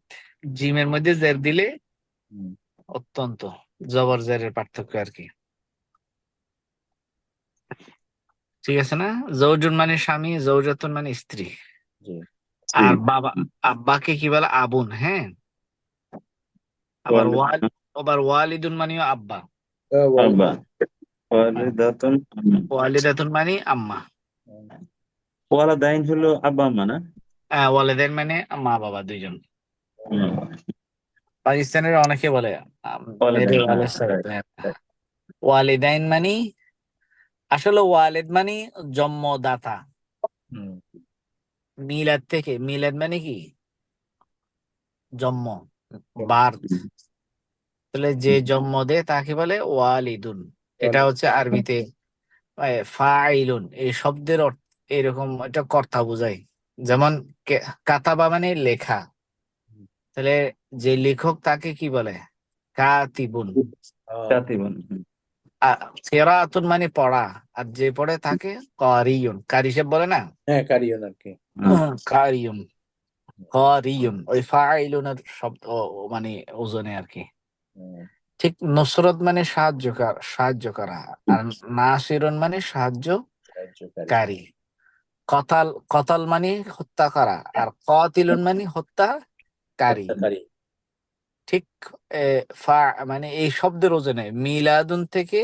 জিমের মধ্যে জের দিলে হুম, অত্যন্ত, জবর জেরের পার্থক্য আর কি। ঠিক আছে না? জৌজুন মানে স্বামী, জৌজাতুন মানে স্ত্রী। জি। আর বাবা, আব্বাকে কি বলে? আবুন। হ্যাঁ, আবার ওয়ালিদুন মানেও আব্বা। ওয়ালিদ। আব্বা, হ্যাঁ, ওয়ালিদাতুন আম্মা। ওয়ালিদাতুন মানে আম্মা। ওয়ালাদাইন হলো আব্বা আম্মা না? ওয়ালিদাইন মানে মা বাবা দুইজন। হুম, পাকিস্তানের অনেকে বলে মেরে ওয়ালাদাইন, হ্যাঁ, ওয়ালেদ সাহেব। right, হ্যাঁ। right. ওয়ালিদাইন মানে, আসলে ওয়ালিদ মানে জন্মদাতা। হুম, মিলাদ থেকে, মিলাদ মানে কি? জন্ম, বার্থ। হুম, তাহলে যে জন্ম দেয় তাকে বলে ওয়ালিদুন। এটা ওয়ালিদ। হচ্ছে আরবিতে ফাইলুন, এই শব্দের অর্থ এরকম, এটা কর্তা বোঝায়। যেমন কাতাবা মানে লেখা, তাহলে যে লেখক তাকে কি বলে? কাতিবুন। কাতিবুন, কেরাতুন মানে পড়া, আর যে পড়ে তাকে কারিউন। কারি সাহেব বলে না, হ্যাঁ, কারিয়ন আর কি। কারিউন, কারিউন ওই ফাইলুনের শব্দ মানে ওজনে আর কি। হুম, ঠিক নুসরত মানে সাহায্য করা, আর নাসিরুন মানে সাহায্যকারী। সাহায্যকারী। কতাল, কতাল মানে হত্যা করা, আর কাতিলুন মানে হত্যাকারী। হত্যাকারী। ঠিক মানে এই শব্দের ওজনে মিলাদুন থেকে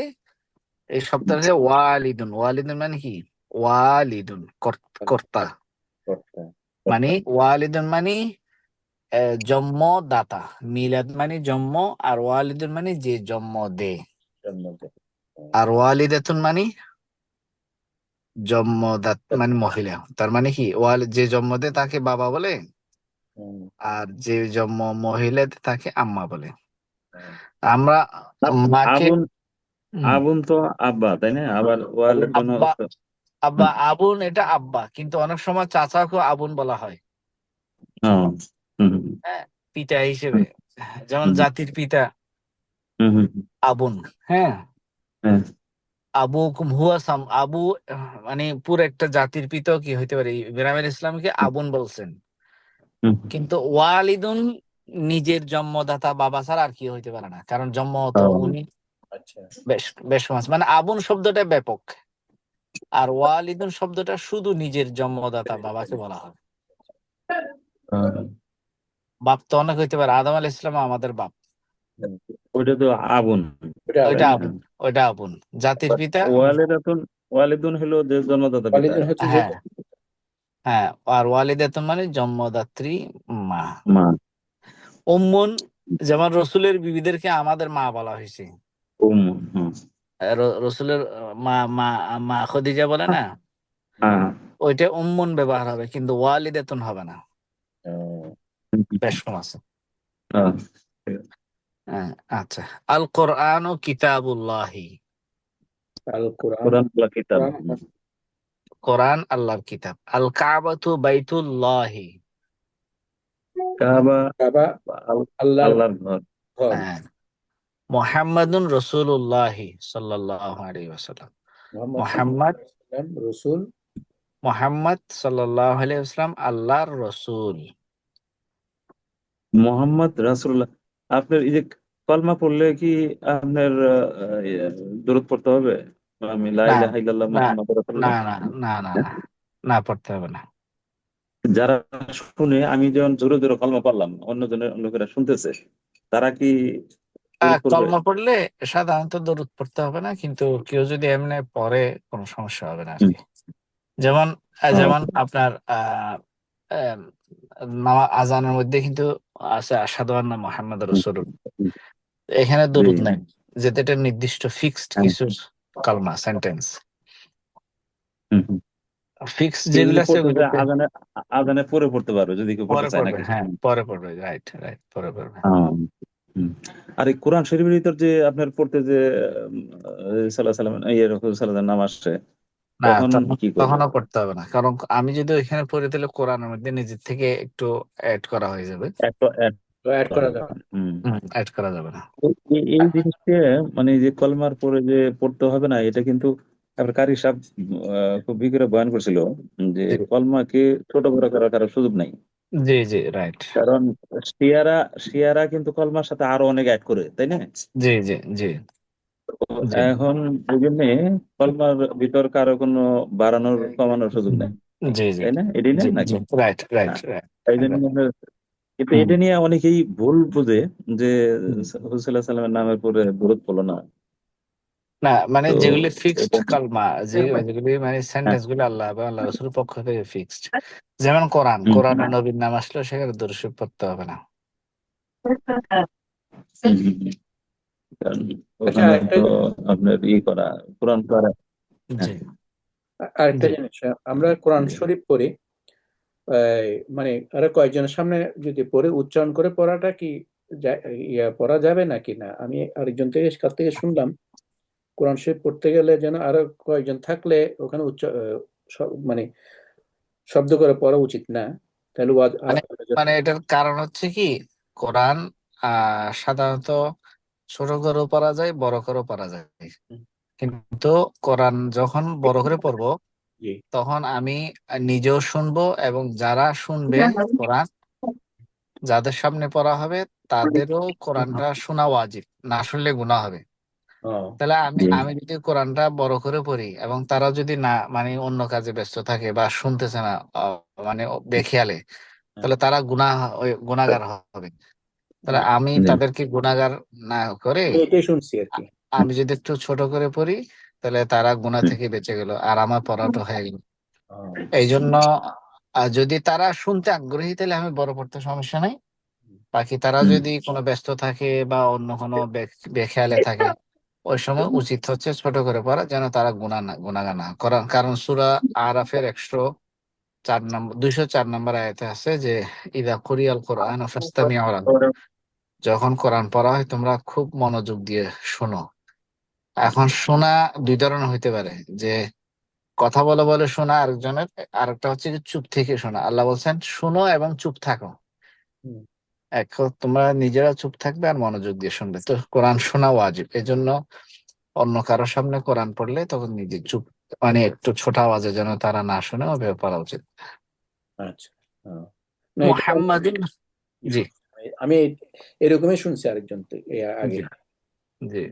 এই শব্দটা হচ্ছে ওয়ালিদুন। ওয়ালিদুন মানে কি? ওয়ালিদুন, কর্তা। কর্তা। মানে ওয়ালিদুন মানে জন্মদাতা। মিলাদ মানে জন্ম, আর ওয়ালিদুন মানে যে জন্ম দেয়। জন্মদাতা। আর ওয়ালিদাতুন মানে জন্মদাত মানে মহিলা। তার মানে কি, যে জন্ম দেয় তাকে বাবা বলে, হুম, আর যে জন্ম মহিলা দেয় তাকে আম্মা বলে। হুম। আমরা মাকে, আবুন, হুম, আবুন তো আব্বা, তাই না? আবার ওয়ালিদুন আব্বা, আব্বা আবুন এটা আব্বা, কিন্তু অনেক সময় চাচাকে আবুন বলা হয়। হ্যাঁ, পিতা হিসেবে, যেমন জাতির পিতা আবুন। হ্যাঁ, আবু হুয়া সাম আবু, মানে পুরো একটা জাতির পিতা কি হইতে পারে? ইব্রাহিম আলাইহিস ইসলামকে আবুন বলছেন, কিন্তু ওয়ালিদুন নিজের জন্মদাতা বাবা ছাড়া আর কি হইতে পারে না, কারণ জন্ম তো উনি। আচ্ছা। বেশ বেশ সমাজ মানে আবুন শব্দটা ব্যাপক, আর ওয়ালিদুন শব্দটা শুধু নিজের জন্মদাতা বাবাকে বলা হয়। বাপ তো অনেক হইতে পারে, আদম আলাইহিস ইসলাম আমাদের বাপ, হুম, ওইটা তো আবুন, ওটা তাই ওইটা না? আবুন, ওইটা আবুন জাতির বাট পিতা। ওয়ালিদাতুন, ওয়ালিদুন হলো যে জন্মদাতা পিতা। ওয়ালিদুন হচ্ছে যে হ্যাঁ, হ্যাঁ, আর ওয়ালিদাতুন মানে জন্মদাত্রী মা। মা, উম্মুন, যেমন রসুলের বিবিদেরকে আমাদের মা বলা হয়েছে। উম্মুন, রসুলের মা, মা, মা খদিজা বলে না, হ্যাঁ, ওইটা উম্মুন ব্যবহার হবে, কিন্তু ওয়ালিদাতুন হবে না। ও, বেশ কম আছে। হ্যাঁ। হ্যাঁ, আচ্ছা। আল কোরআন ও কিতাবুল্লাহি, আল কোরআন। কোরআন বা কিতাব। কোরআন। কোরআন আল্লাহর কিতাব। আল কাবাতু বাইতুল্লাহি, কাবা কাবা বা আল্লাহর আল্লাহর ঘর। ঘর। হ্যাঁ। মুহাম্মাদুন রাসূলুল্লাহি সাল্লাল্লাহু আলাইহি ওয়াসাল্লাম, মোহাম্মদ মুহাম্মদ, রসুল। মুহাম্মদ সাল্লাল্লাহু আলাইহি ওয়াসাল্লাম আল্লাহর রসূল। মোহাম্মদ রাসূলুল্লাহ। আপনার এই যে কলমা পড়লে কি আপনার দরুদ পড়তে হবে? আমি লা না, ইলাহা ইল্লাল্লাহ না, মুহাম্মাদুর না, রাসূলুল্লাহ। না, না, না, না, না, পড়তে হবে না। যারা শুনে, আমি যখন জোরে জোরে কলমা পড়লাম, অন্যজনের লোকেরা শুনতেছে, তারা কি দরুদ পড়বে? কলমা পড়লে সাধারণত দরুদ পড়তে হবে না, কিন্তু কেউ যদি এমনি পড়ে কোনো সমস্যা হবে না আর হুম, কি। যেমন আহ, যেমন আপনার আজানের মধ্যে কিন্তু আছে আশহাদু আন্না মুহাম্মাদুর হুম, রাসূলুল্লাহ, হুম, এখানে জি, দরুদ নাই, যেটা এটা নির্দিষ্ট ফিক্সড হ্যাঁ, কিছু কালমা সেন্টেন্স। হুম, হুম। ফিক্সড কেউ যেগুলো যদি আছে পড়তে চায়, ওগুলোতে আজানে, আজানে পরে পড়তে পারবে, যদি কেউ পড়তে পরে চায় পড়বে। নাকি? হ্যাঁ, পরে পড়বে, রাইট, রাইট, পরে পড়বে। আহ, হুম। আর এই কোরআন শরীফের ভিতর যে আপনার পড়তে যে সাল্লাহ সাল্লাম ইয়ে রাসূল সাল্লাল্লাহু নাম আসছে, না, তখন কি করবে? তখনও পড়তে হবে না, কারণ আমি যদি ওইখানে পড়ে, তাহলে কোরআনের মধ্যে নিজের থেকে একটু অ্যাড করা হয়ে যাবে। একটা অ্যাড করা যাবে না। হুম অ্যাড করা যাবে না। এই জিনিসটা মানে যে কলমার পরে যে পড়তে হবে না, এটা কিন্তু আপনার কারি সাহেব খুব করে বয়ান করছিল যে জি কলমাকে ছোট বড় করার কারো সুযোগ নাই। জি জি রাইট। কারণ শিয়ারা শিয়ারা কিন্তু কলমার সাথে আরো অনেক অ্যাড করে, তাই না? জি জি জি তো জি এখন ওই জন্য কলমার ভিতর কারো কোনো বাড়ানোর কমানোর সুযোগ নেই, জি জি তাই না? এটাই না জি জি নাকি? রাইট রাইট হ্যাঁ, রাইট। এই জন্য কিন্তু হুম। এটা নিয়ে অনেকেই ভুল বুঝে যে হুম। হুসাইন সাল্লামের নামের পরে দরুদ পড়লো না। না মানে তো যেগুলি ফিক্সড এটা কালমা, যেগুলি মানে হ্যাঁ, সেন্টেন্স গুলো আল্লাহ এবং আল্লাহ রসুলের পক্ষ থেকে ফিক্সড, যেমন কোরআন, হুম, কোরআনে নবীর নাম আসলেও সেখানে দরুদ শরীফ পড়তে হবে না। হুম, হুম, হুম। কারণ আচ্ছা, ওখানে আরেকটা তো আপনার করা কোরআন করা। হ্যাঁ, জি আরেকটা জি জিনিস, আমরা কোরআন শরীফ পড়ি, মানে আরো কয়েকজনের সামনে যদি পড়ে উচ্চারণ করে পড়াটা কি পড়া যাবে নাকি না? আমি আরেকজন কাছ থেকে শুনলাম, কোরআন শরীফ পড়তে গেলে যেন আরো কয়েকজন থাকলে ওখানে মানে শব্দ করে পড়া উচিত না, তাহলে মানে মানে এটার কারণ হচ্ছে কি, কোরআন সাধারণত ছোট করেও পড়া যায়, বড় করেও পড়া যায়। কিন্তু কোরআন যখন বড় করে পড়বো, জি। তখন আমি নিজেও শুনবো এবং যারা শুনবে কোরআন, যাদের সামনে পড়া হবে, তাদেরও কোরআনটা শোনা ওয়াজিব, না শুনলে গুনাহ হবে। ও, তাহলে আমি জি, আমি যদি কোরআনটা বড় করে পড়ি এবং তারা যদি না মানে অন্য কাজে ব্যস্ত থাকে বা শুনতেছে না, মানে বেখেয়ালে, হ্যাঁ। তাহলে তারা গুনাহগার হবে। তাহলে আমি জি, তাদেরকে গুনাহগার না করে আমি এটাই শুনছি আর কি। আমি যদি একটু ছোট করে পড়ি, তাহলে তারা গুনাহ হুম, থেকে বেঁচে গেল আর আমার পড়াটা হয়ে গেল। ও, এই জন্য যদি তারা শুনতে আগ্রহী, তাহলে আমি বড় পড়তে সমস্যা নাই। বাকি তারা হুম, যদি কোনো ব্যস্ত থাকে বা অন্য কোনো বেখেয়ালে থাকে, ওই সময় উচিত হচ্ছে ছোট করে পড়া, যেন তারা গুনাহগার না হয়। কারণ সূরা আরাফের 204 নম্বর আয়াতে আছে যে ইদা কুরিয়াল কোরআন ফাসতামিউ লাহু, যখন কোরআন পড়া হয় তোমরা খুব মনোযোগ দিয়ে শোনো। এখন শোনা দুই ধরনের হইতে পারে, যে কথা বলে বলে শোনা আরেকজনের, আরেকটা হচ্ছে যে চুপ থেকে শোনা। আল্লাহ বলছেন শোনো এবং চুপ থাকো। হুম, এখন তোমরা নিজেরা চুপ থাকবে আর মনোযোগ দিয়ে শুনবে। তো কোরআন শোনা ওয়াজিব, এজন্য অন্য কারোর সামনে কোরআন পড়লে তখন নিজে চুপ, মানে একটু ছোট আওয়াজে যেন তারা না শুনে, ওভাবে পড়া উচিত। আচ্ছা, ও। না, এটা তো মুহাম্মাদিন। জি শুনছি। আমি এরকমই শুনছি আরেকজন আগে। জি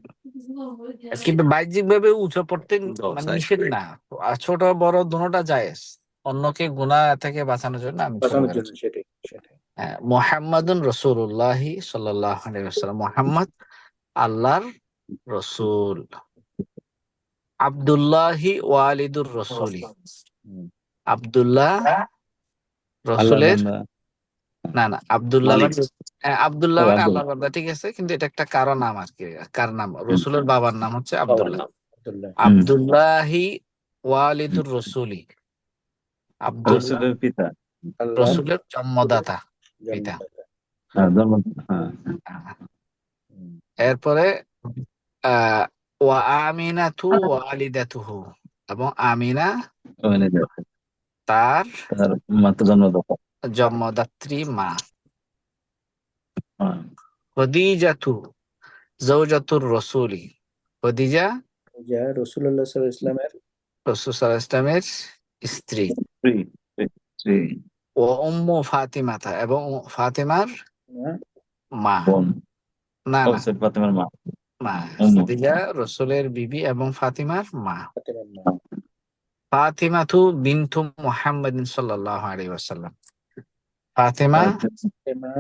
জি। কিন্তু বাহ্যিক ভাবে উঁচু পড়তে মানে নিষেধ না, আর ছোট বড় দুটোটা জায়েজ। অন্যকে গুনাহ থেকে বাঁচানোর জন্য আমি ছোট বাঁচানোর করে। জন্য, সেটাই সেটাই। হ্যাঁ, মুহাম্মাদুন রাসূলুল্লাহ সাল্লাল্লাহু আলাইহি ওয়াসাল্লাম, মুহাম্মদ আল্লাহর রসুল। আব্দুল্লাহি ওয়ালিদুর রসুলি, হুম, আব্দুল্লাহ আল্লাহ রসুলের, বান্দা না না, আব্দুল্লাহ ওয়ালিদ, মানে, আব্দুল্লাহ ও মানে আব্দুল, আল্লাহ বান্দা, ঠিক আছে, কিন্তু এটা একটা কারো নাম আর কি। কার নাম? হুম, রসুলের বাবার নাম হচ্ছে বাবার আব্দুল্লাহ। নাম আব্দুল্লাহ। হুম, আব্দুল্লাহি হুম, ওয়ালিদুর রসুলি, আব্দুল্লাহ রসুলের পিতা, আল্লাহর রসুলের জন্মদাতা, পিতা। জন্মদাতা। হ্যাঁ, জন্ম, হ্যাঁ, হুম, এরপরে আহ ওয়া আমিনাতু ওয়ালিদাতুহু, এবং আমিনা ওয়ালিদ, তার তার মাত্র জন্মদাতা। জন্মদাত্রী মা। হ্যাঁ, খদিজাতু জাওজাতুর রসুলি, খদিজা যা রাসূলুল্লাহ সাল্লাল্লাহু আলাইহি ওয়াসাল্লামের রাসূল সাল্লাল্লাহু আলাইহি ওয়াসাল্লামের স্ত্রী। স্ত্রী, স্ত্রী, ও উম্মু ফাতিমাতা, এবং ফাতিমার মা, মা। বোন, না ও না, সৈয়দ ফাতেমার মা, মা। উম্মু, খদিজা রসুলের বিবি এবং ফাতিমার মা। ফাতেমার মা। ফাতিমাতু বিনতু মুহাম্মাদিন সাল্লাল্লাহু আলাইহি ওয়াসাল্লাম, ফাতিমা ফাতেমা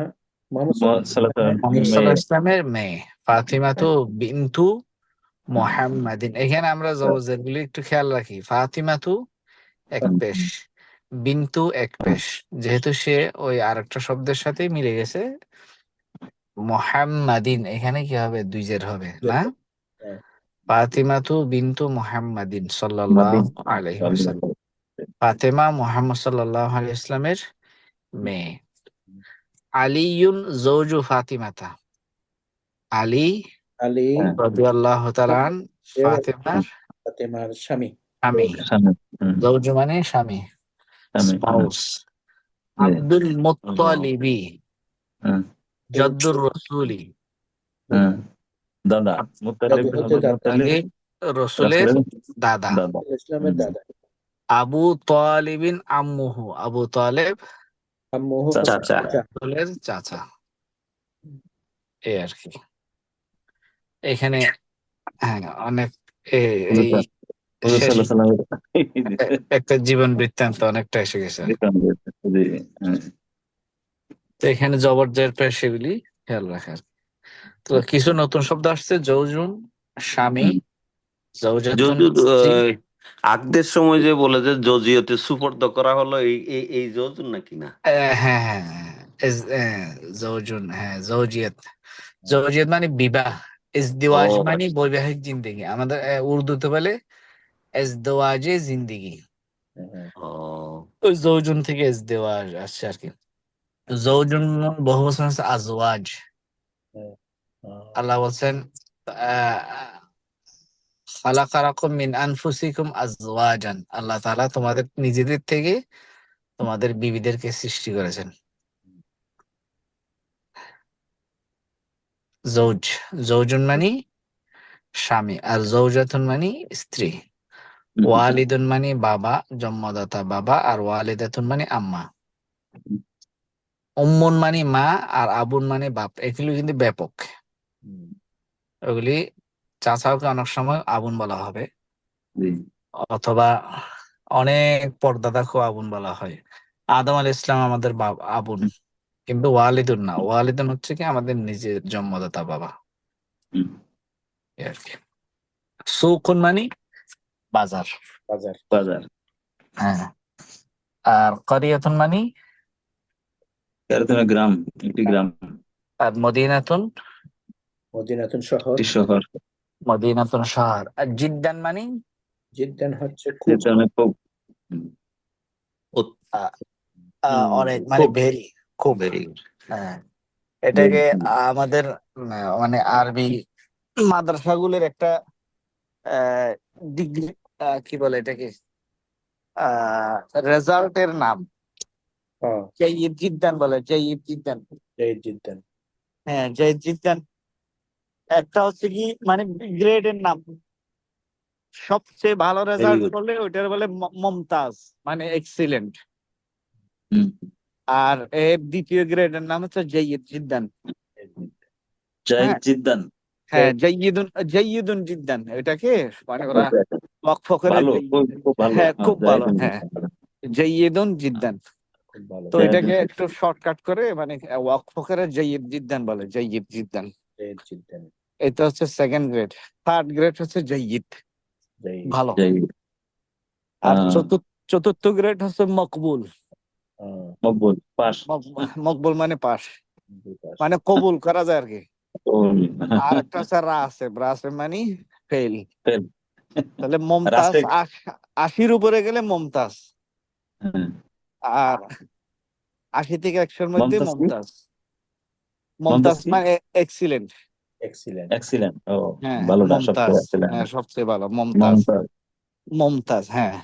মুহাম্মদ সাল্লাল্লাহু আলাইহি সালাতাম ওয়াসাল্লামের মুহাম্মদ মেয়ে। সাল্লাল্লাহু আলাইহি ওয়াসাল্লামের মেয়ে। ফাতিমাতু বিনতু মুহাম্মাদিন, এখানে আমরা জবজের গুলি একটু খেয়াল রাখি। ফাতিমাতু এক পেশ, বিন্তু এক পেশ, যেহেতু সে ওই আরেকটা শব্দের সাথে মিলে গেছে। মুহাম্মাদিন এখানে কি হবে? দুই জের হবে না। হ্যাঁ, ফাতিমাতু বিন্তু মুহাম্মাদিন মাদিন, সাল্লাল্লাহু আলাইহি ওয়াসাল্লাম, ফাতেমা মুহাম্মদ সাল্লাল্লাহু আলাইহি ওয়াসাল্লামের মেয়ে। আলিয়ুন জওজু ফাতিমাতা, আলী আলী হ্যাঁ, রাদিয়াল্লাহু তাআলা আন ফাতেমার ফাতেমার স্বামী। স্বামী। স্বামী, জওজু মানে স্বামী, স্বামী, স্পাউস। জি, আব্দুল মুত্তালিবি, হ্যাঁ, জাদ্দুর রসুলি, হ্যাঁ, দাদা মুত্তালিব দাদু বিন হচ্ছে আব্দুল দাদা, মুত্তালিব রসুলের রাসূলের দাদা। দাদা। ইসলামের হুম, দাদা। আবু তালিবিন আম্মুহু, আবু তালেব আম্মুহ চাচা। হচ্ছে চাচা। রসুলের চাচা। এই আর কি। এখানে হ্যাঁ অনেক এই হুজুর হুজুর শেষ সাল্লাল্লাহু আলাইহি ওয়াসাল্লাম একটা জীবন বৃত্তান্ত অনেকটা এসে গেছে। জি, হ্যাঁ। তো এখানে জবরজের পেশ সেগুলি খেয়াল রাখার। তো কিছু নতুন শব্দ আসছে, জৌজুন স্বামী, হুম, জৌজাতুন যজুর স্ত্রী। আকদের সময় যে বলে যে জজিয়তে সুপর্দ করা হলো এই যজুর নাকি না? হ্যাঁ হ্যাঁ হ্যাঁ, জৌজুন, হ্যাঁ জৌজিয়ত। জৌজিয়ত মানে বিবাহ, ও ইজদিওয়াজ মানে বৈবাহিক জিন্দেগি। আমাদের উর্দুতে বলে ইজদিওয়াজে জিন্দেগি। হ্যাঁ, ও ওই জৌজুন থেকে ইজদিওয়াজ আসছে আর কি। জৌজুন বহু বচন আছে আজওয়াজ। হ্যাঁ, হ্যাঁ। আল্লাহ বলছেন খালাকাকুম মিন আনফুসিকুম আজওয়াজান, আল্লাহ তাআলা তোমাদের নিজেদের থেকে তোমাদের বিবিদেরকে সৃষ্টি করেছেন। জৌজ, জৌজুন মানে স্বামী, আর জৌজাতুন মানে স্ত্রী। ওয়ালিদুন মানে বাবা, জন্মদাতা বাবা, আর ওয়ালিদাতুন মানে আম্মা। উম্মুন মানে মা, আর আবুন মানে বাপ। এগুলো কিন্তু ব্যাপক। হুম, ওগুলি চাচাওকে অনেক সময় আবুন বলা হবে, জি, অথবা অনেক পর্দাদাকেও আবুন বলা হয়। আদম আলাইহিস ইসলাম আমাদের আবুন, কিন্তু ওয়ালিদুন না। ওয়ালিদুন হচ্ছে কি আমাদের নিজের জন্মদাতা বাবা। হুম, এই আর কি। সুকুন মানে বাজার। বাজার। বাজার। হ্যাঁ। আর করিয়াতুন মানে, এরকম গ্রাম, একটি গ্রাম, আর মদিনাতুন, মদিনাতুন শহর। একটি শহর। মদিনাতুন শহর। আর জিদ্দান মানে জিদ্দান হচ্ছে খুব। যেটা অনেক খুব। হুম, ও- আহ, হুম, অনেক মানে খুব। ভেরি, খুব। very good. হ্যাঁ, very এটাকে good। আমাদের মানে আরবি মাদ্রাসাগুলোর একটা ডিগ্রি, কি বলে এটাকে, রেজাল্টের নাম হ্যাঁ, জাইয়িদ জিদ্দান বলে, জাইয়িদ জিদ্দান। জাহিদ জিদ্দান। হ্যাঁ জাইয়িদ জিদ্দান। একটা হচ্ছে কি মানে গ্রেডের নাম। সবচেয়ে ভালো Very রেজাল্ট good. করলে ওইটার বলে মমতাজ, মানে এক্সিলেন্ট। হুম, আর এর দ্বিতীয় গ্রেডের নাম হচ্ছে জাইয়িদ জিদ্দান। জাহিদ হ্যাঁ জিদ্দান। হ্যাঁ, জাইয়িদুন জিদ্দান, এটাকে মানে ওরা ওয়াকফ করে ভালো, খুব খুব ভালো। হ্যাঁ হ্যাঁ, খুব ভালো, জাহিদ হ্যাঁ জিদ্দান। জাইয়িদুন জিদ্দান। খুব ভালো। তো জাহিদ এটাকে জিদ্দান। একটু শর্টকাট করে মানে ওয়াকফ করে জাইয়িদ জিদ্দান বলে, জাইয়িদ জিদ্দান। জাহিদ জিদ্দান। এটা হচ্ছে সেকেন্ড গ্রেড। থার্ড গ্রেড হচ্ছে জাইয়িদ, জাহিদ। ভালো। জাহিদ। আর আহ, চতুর্থ গ্রেড হচ্ছে মকবুল। হ্যাঁ, মকবুল, পাস। মকবুল মানে পাস, বিকাশ। মানে কবুল করা যায় আর কি। কবুল। আর একটা হচ্ছে রাসেব, রাসেব মানে ফেল। ফেল। তাহলে মমতাজ রাসেক। 80-র উপরে গেলে মমতাজ, হ্যাঁ, আর 80 থেকে 100-র মধ্যে মমতাজ কি? মমতাজ। মমতাজ মমতাজ কি? মানে এক্সিলেন্ট। এক্সিলেন্ট। এক্সিলেন্ট। ও, হ্যাঁ ভালোটা, মমতাজ, সবচেয়ে excellent। হ্যাঁ সবচেয়ে ভালো মমতাজ। মমতাজ। মমতাজ হ্যাঁ।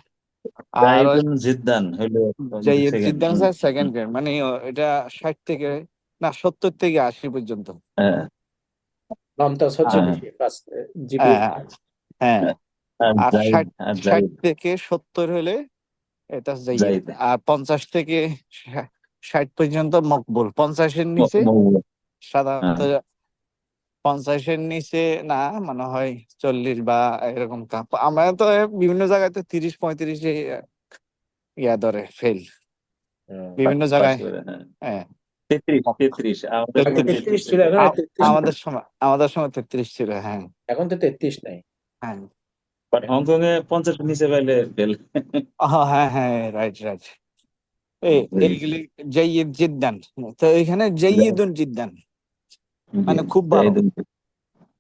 আর ওই জাহিদুন জিদ্দান হইলো জাইয়িদ সেকেন্ড। জিদ্দান সেকেন্ড গ্রেড, মানে এটা 60 থেকে না 70 থেকে 80 পর্যন্ত। হ্যাঁ, মমতাজ হচ্ছে আর হ্যাঁ, বেশি ফার্স্ট জিপি। হ্যাঁ হ্যাঁ, আর আর জাহিদ, 60 আর 60 জাহিদ, থেকে 70 হলে এটা জাইয়িদ। জাহিদ। আর 50 থেকে 60 পর্যন্ত মকবুল। 50-এর নিচে মকবুল। সাধারণত, হ্যাঁ, 50-এর নিচে না মনে হয় 40 বা এরকম আমরা তো বিভিন্ন জায়গায় তো 30-35 ইয়া ধরে ফেল বিভিন্ন পাস জায়গায়। করে। হ্যাঁ, হ্যাঁ 33 আমাদের আগে সময় 33 33 ছিল, ছিল। এখন আর 33 না। আমাদের সময় 33 ছিল। হ্যাঁ এখন তো 33 নাই। হ্যাঁ বাট হংকং এ 50 নিচে পাইলে ফেল। হ্যাঁ হ্যাঁ, রাইট রাইট। এইগুলি জাইয়িদ জিদ্দান। তো এখানে জাইয়িদুন জিদ্দান মানে খুব ভালো। জাহিদুন।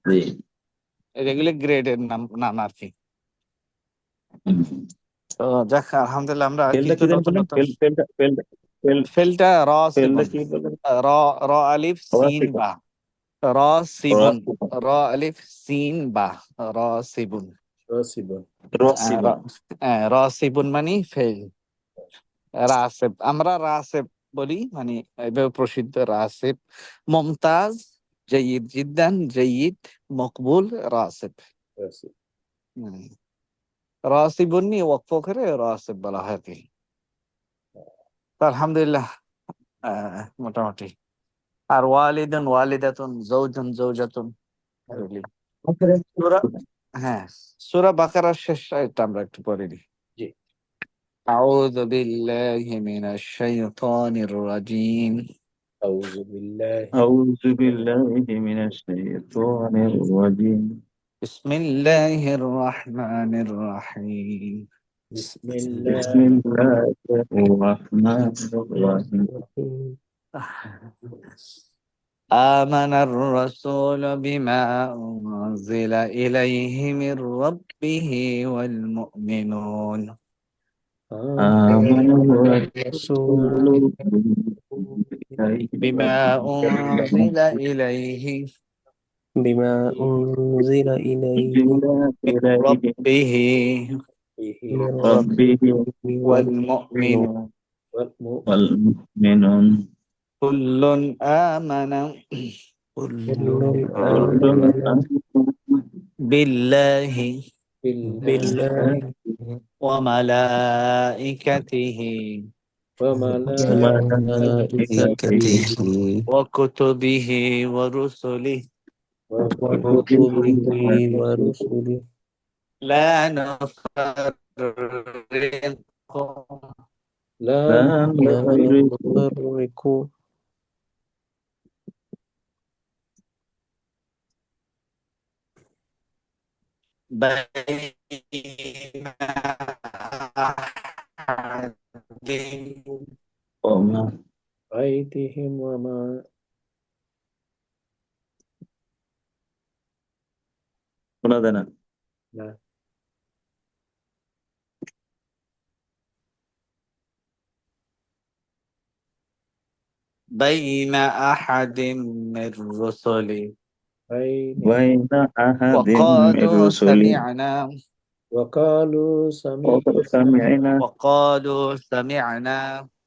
জি। এগুলি গ্রেডের নাম নাম আর কি। হুম। তো যাক আলহামদুলিল্লাহ আমরা ফেলটা কিছু কি জানি নতুন বলেন? নতুন। ফেল ফেলটা ফেলটা সিবুন, কি বলেন? র র আলিফ সিন বা, র সিবুন, র আলিফ সিন বা, র সিবুন। রসিবন। র সিবুন মানে ফেল। রাসেব, আমরা রাসেব বলি, মানে এভাবে প্রসিদ্ধ রাসিব, মমতাজ, জয়ীদ জিদ্দান, জয়ীদ, মকবুল, রাসিব। মানে রাসিবুন নিয়ে ওয়াকফ করে রাসিব বলা হয় আর কি। তো আলহামদুলিল্লাহ, মোটামুটি। আর ওয়ালিদুন, ওয়ালিদাতুন, জৌজুন, জৌজাতুন, এগুলি। সূরা, হ্যাঁ, সূরা বাকারার শেষ আয়াতটা আমরা একটু পড়ে নিই। জি। আউযু বিল্লাহি মিনাশ শাইতানির রাজীম। আউযু বিল্লাহি أعوذ بالله من الشيطان الرجيم. বিসমিল্লাহির রহমানির রহিম। বিসমিল্লাহ بسم الله الرحمن الرحيم. آمن الرسول بما أنزل إليه من ربه والمؤمنون. آمن الرسول الرسول بما أنزل إليه بما أنزل إليه من إليه ربه বিহি من ربه ربه والمؤمنون والمؤمنون والمؤمنون كل آمن كل كل كل آمن بالله بالله وملائكته وملائكته وكتبه ورسله وكتبه ورسله لا نفرق لا لا لا نفرق نفرق بين أحد وما أيديهم وما শোনা যায় না। না بين أحد من رسله أيديهم بين أحد من وقالوا رسله سمعنا وقالوا سمعنا وقالوا سمعنا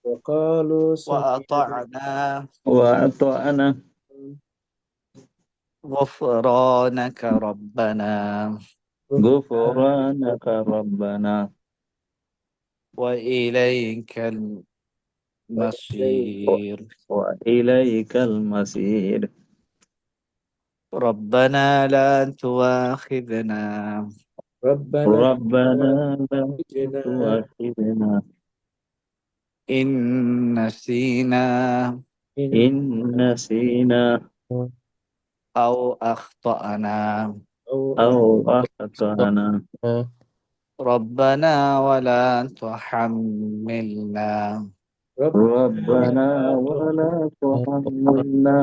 وقالوا وأطعنا وأطعنا غفرانك ربنا غفرانك ربنا وإليك المصير وإليك المصير. ربنا لا تؤاخذنا ربنا ربنا لا أخرجنا تؤاخذنا إن نسينا إن إن نسينا أو أخطأنا أو أو أخطأنا ربنا ولا تحملنا ربنا ولا تحملنا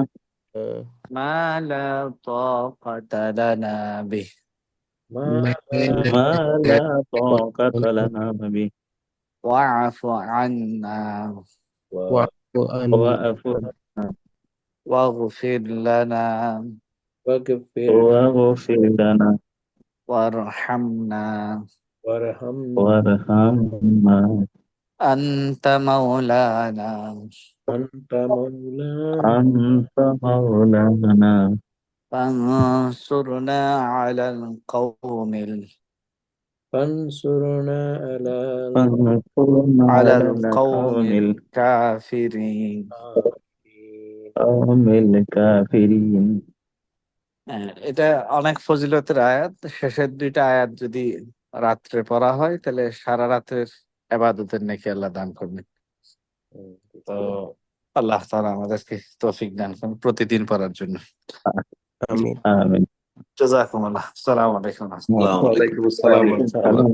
ما لا طاقة لنا به ما ما لا طاقة لنا به واعف عنا واعف عنا واعف واغفر لنا واغفر لنا وارحمنا وارحمنا وارحمنا أنت مولانا أنت مولانا أنت مولانا فانصرنا على القوم فانصرنا فانصرنا على على القوم القوم الكافرين. الكافرين. এটা অনেক ফজিলতের আয়াত। শেষের দুইটা আয়াত যদি রাত্রে পড়া হয় তাহলে সারা রাতের ইবাদতের নেকি আল্লাহ দান করবেন। তো আল্লাহ তাআলা আমাদেরকে তৌফিক দান করুন প্রতিদিন পড়ার জন্য। آمين آمين. জাযাকুমুল্লাহ। আসসালামু আলাইকুম। আসসালামু আলাইকুম। وعليكم السلام ورحمة الله.